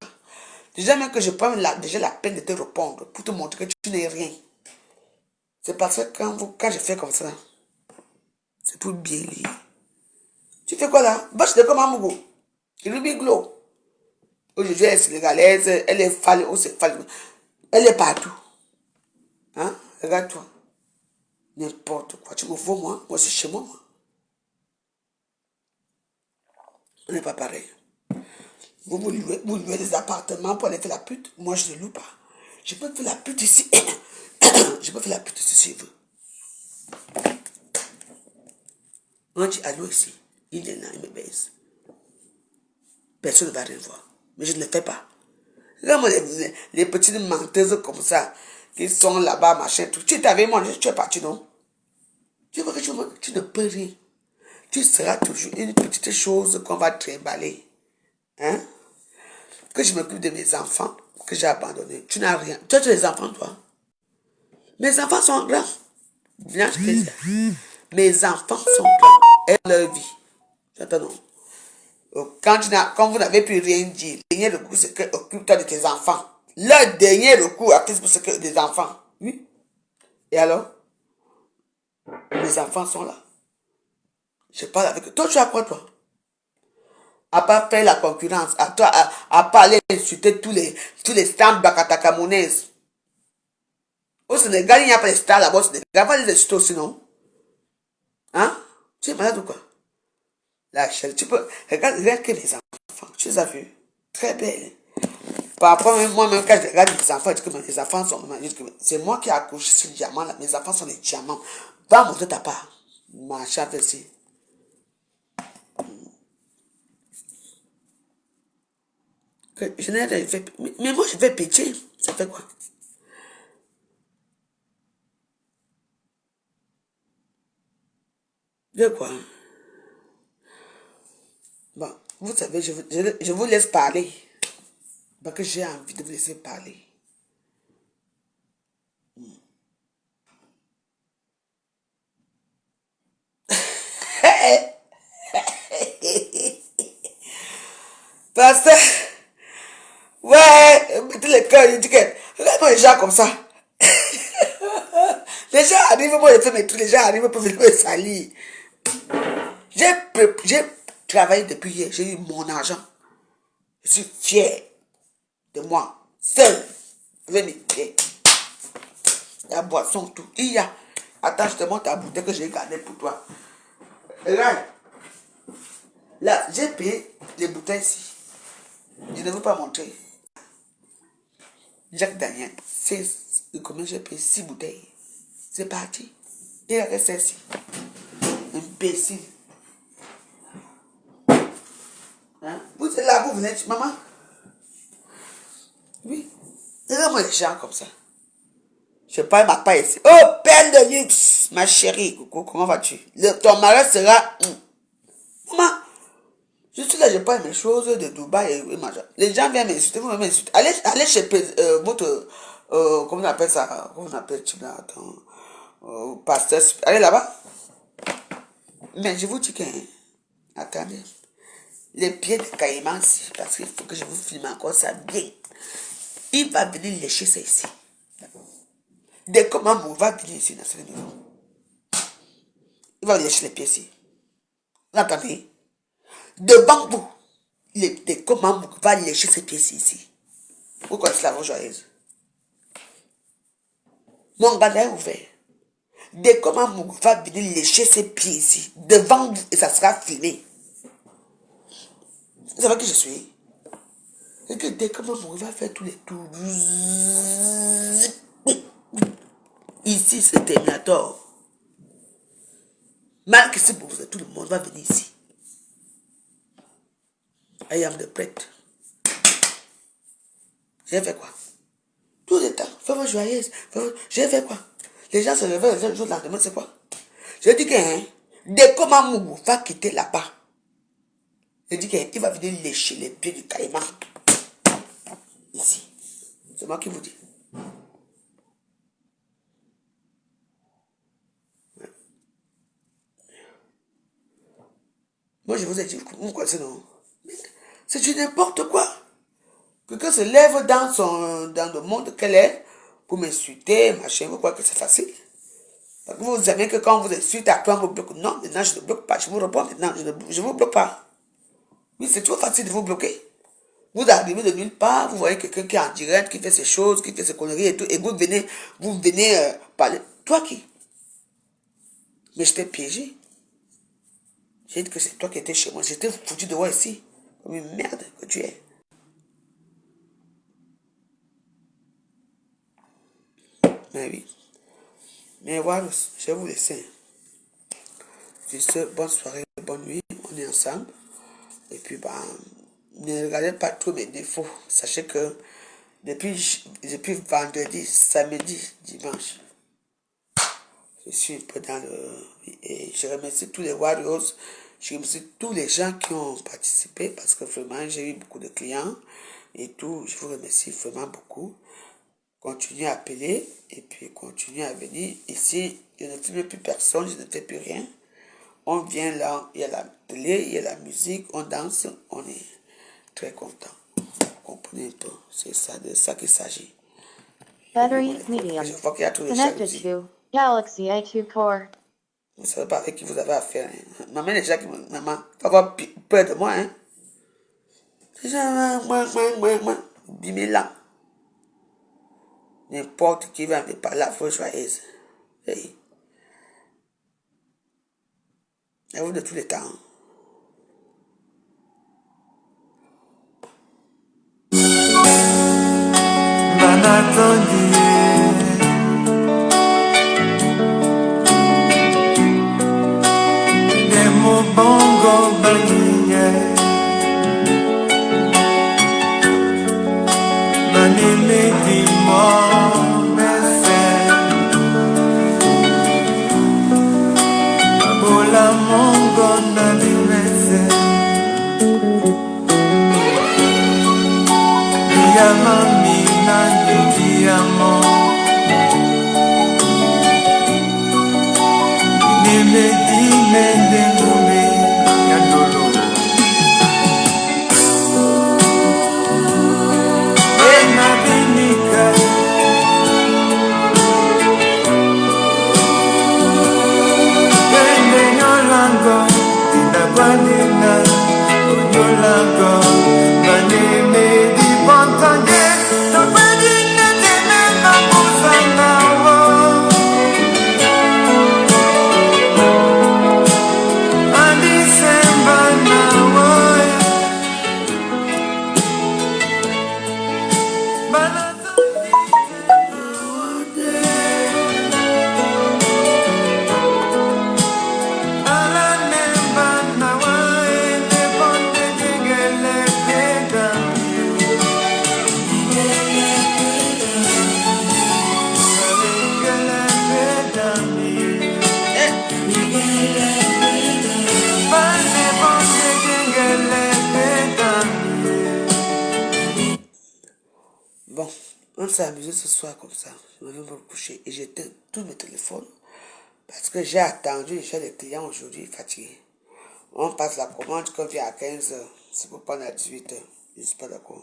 Déjà même que je prends déjà la peine de te répondre pour te montrer que tu n'es rien. C'est parce que quand je fais comme ça, c'est pour bien lire. Tu fais quoi là? Va chez comment Mougou? Ruby Glow. Aujourd'hui, elle est sénégalaise, elle est folle, elle est partout. Hein? Regarde-toi. N'importe quoi. Tu me vois, moi c'est chez moi. On n'est pas pareil. Vous louez des appartements pour aller faire la pute. Moi, je ne loue pas. Je peux faire la pute ici. Je peux faire la pute ici si je veux. On dit allô ici. Il est là, il me baise. Personne ne va rien voir. Mais je ne le fais pas. Regarde-moi les petites menteuses comme ça, qui sont là-bas, machin, tout. Tu es avec moi, tu es parti, non? Tu vois que tu ne peux rien. Tu seras toujours une petite chose qu'on va trimballer. Hein? Que je m'occupe de mes enfants, que j'ai abandonnés. Tu n'as rien. Toi, tu as des enfants, toi? Mes enfants sont grands. Viens, je te dis. Mes enfants sont grands. Et leur vie. J'entends, non? Quand vous n'avez plus rien dit, le dernier recours, c'est que occupe-toi de tes enfants. Le dernier recours, c'est que des enfants. Oui. Et alors? Les enfants sont là. Je parle avec eux. Toi, tu as quoi, toi? À pas faire la concurrence. À toi, à pas aller insulter tous les stands bakatakamonaises. Au Sénégal, il n'y a pas de stars là-bas. Au Sénégal, il n'y a pas de insulter aussi, non? Hein? Tu es malade ou quoi? La chaîne, tu peux... Regarde que les enfants. Tu les as vus? Très belles. Parfois, moi-même, quand je regarde mes enfants, je dis que mes enfants sont... C'est moi qui ai accouché sur le diamant, là. Mes enfants sont des diamants. Va montrer ta part. Ma chère ici. Je n'ai rien fait. Mais moi, je vais péter. Ça fait quoi? De quoi? Bon, vous savez, je vous laisse parler. Parce que j'ai envie de vous laisser parler. Parce que, ouais, mettez le cœur, il dit que, regarde-moi les gens comme ça. Les gens arrivent pour faire mes trucs, les gens arrivent pour venir me salir. J'ai travaillé depuis hier, j'ai eu mon argent. Je suis fier de moi, seul. Je vais me fier. La boisson, tout. Il y a. Attends, je te montre ta bouteille que j'ai gardée pour toi. Regarde. Là, j'ai payé les bouteilles ici. Je ne veux pas montrer. Jacques Daniel, c'est combien j'ai payé 6 bouteilles. C'est parti. Il reste celle-ci. Imbécile. Hein? Vous êtes là, vous venez, maman. Oui. Regarde-moi les gens comme ça. Je parle ma part ici. Oh, peine de luxe, ma chérie. Coucou, comment vas-tu? Ton mari sera... Maman, je suis là, je parle mes choses de Dubaï et machin. Les gens viennent m'insulter, vous m'insultez. Allez chez votre... comment on appelle ça? Comment on appelle ça? Pasteur. Allez là-bas. Mais je vous dis que... Attendez. Les pieds de caïman ici, parce qu'il faut que je vous filme encore ça bien. Il va venir lécher ça ici. Dès que maman va venir ici dans cette maison, il va lécher les pieds ici. Vous entendez? Devant vous, dès que maman va lécher ses pieds ici. Vous connaissez la voix joyeuse. Mon gars est ouvert. Dès que maman va venir lécher ses pieds ici, devant vous, et ça sera filmé. Vous savez qui je suis? Et que dès que maman va faire tous les tours, ici c'est Terminator. Malgré que c'est pour vous, tout le monde va venir ici. I am the prêtre. J'ai fait quoi? Tout le temps, fais-moi joyeuse. J'ai fait quoi? Les gens se réveillent le jour de lendemain, c'est quoi? Je dis que dès que maman va quitter là-bas, je dis qu'il va venir lécher les pieds du caïman. Ici. C'est moi qui vous dis. Moi, je vous ai dit, vous connaissez, non? C'est du n'importe quoi. Quelqu'un se lève dans le monde qu'elle est pour m'insulter, machin, vous croyez que c'est facile? Parce que vous savez que quand vous insultez, après on vous bloque. Non, maintenant je ne bloque pas. Je vous réponds maintenant, je ne vous bloque pas. Oui, c'est trop facile de vous bloquer. Vous arrivez de nulle part, vous voyez quelqu'un qui est en direct, qui fait ses choses, qui fait ses conneries et tout, et vous venez parler. Toi qui? Mais je t'ai piégé. J'ai dit que c'est toi qui étais chez moi. J'étais foutu de voir ici. Comme une merde que tu es. Mais oui. Mais voilà, je vais vous laisser. Juste bonne soirée, bonne nuit. On est ensemble. Et puis, ne regardez pas tous mes défauts. Sachez que depuis vendredi, samedi, dimanche, je suis un peu dans le... Et je remercie tous les Warriors. Je remercie tous les gens qui ont participé parce que vraiment, j'ai eu beaucoup de clients et tout. Je vous remercie vraiment beaucoup. Continuez à appeler et puis continuez à venir. Ici, je ne filme plus personne, je ne fais plus rien. On vient là, il y a la télé, il y a la musique, on danse, on est très content. Vous comprenez un peu, c'est ça, de ça qu'il s'agit. Battery medium. Je vois qu'il y a tous les Connected jalousies. to Galaxy A2 Core. Vous ne savez pas avec qui vous avez affaire. Hein. Maman, les gens qui maman, faut avoir peur de moi. Hein. C'est genre, moi, bimé là. N'importe qui va me parler à la joyeuse. Hey. Et vous de tous les temps. Banatondi Demo bongo baninye Banime dimo mese Bola mongo na limese Mami na ti amo Ni me di me de ngume ya dolo Na binika Kende nyolango Tina kwanina Onyolango Banime di bontonye s'est amusé ce soir comme ça. Je vais me coucher et j'éteins tous mes téléphones. Parce que j'ai attendu chez les clients aujourd'hui fatigués. On passe la commande qu'on vient à 15h. C'est pour prendre à 18h. Je ne suis pas d'accord.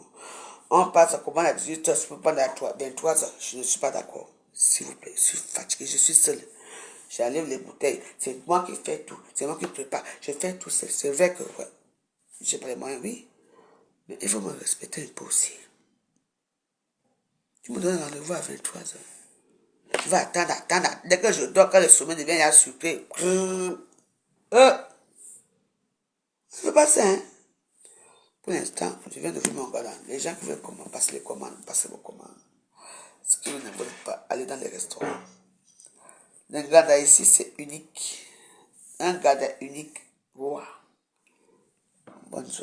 On passe la commande à 18h. C'est pour prendre à 23h. Je ne suis pas d'accord. S'il vous plaît, je suis fatigué. Je suis seul. J'enlève les bouteilles. C'est moi qui fais tout. C'est moi qui prépare. Je fais tout seul. C'est vrai que ouais, j'ai pas les moyens, oui. Mais il faut me respecter un peu aussi. Tu me donnes rendez-vous à 23h. Je vais attendre. Dès que je dors, quand le sommeil devient assuré. Ça peut passer, hein. Pour l'instant, je viens de faire mon gars. Les gens qui veulent passer les commandes, passez vos commandes. Ce qui ne veulent pas aller dans les restaurants. Un gars ici, c'est unique. Un gars unique. Wow. Bonne soirée.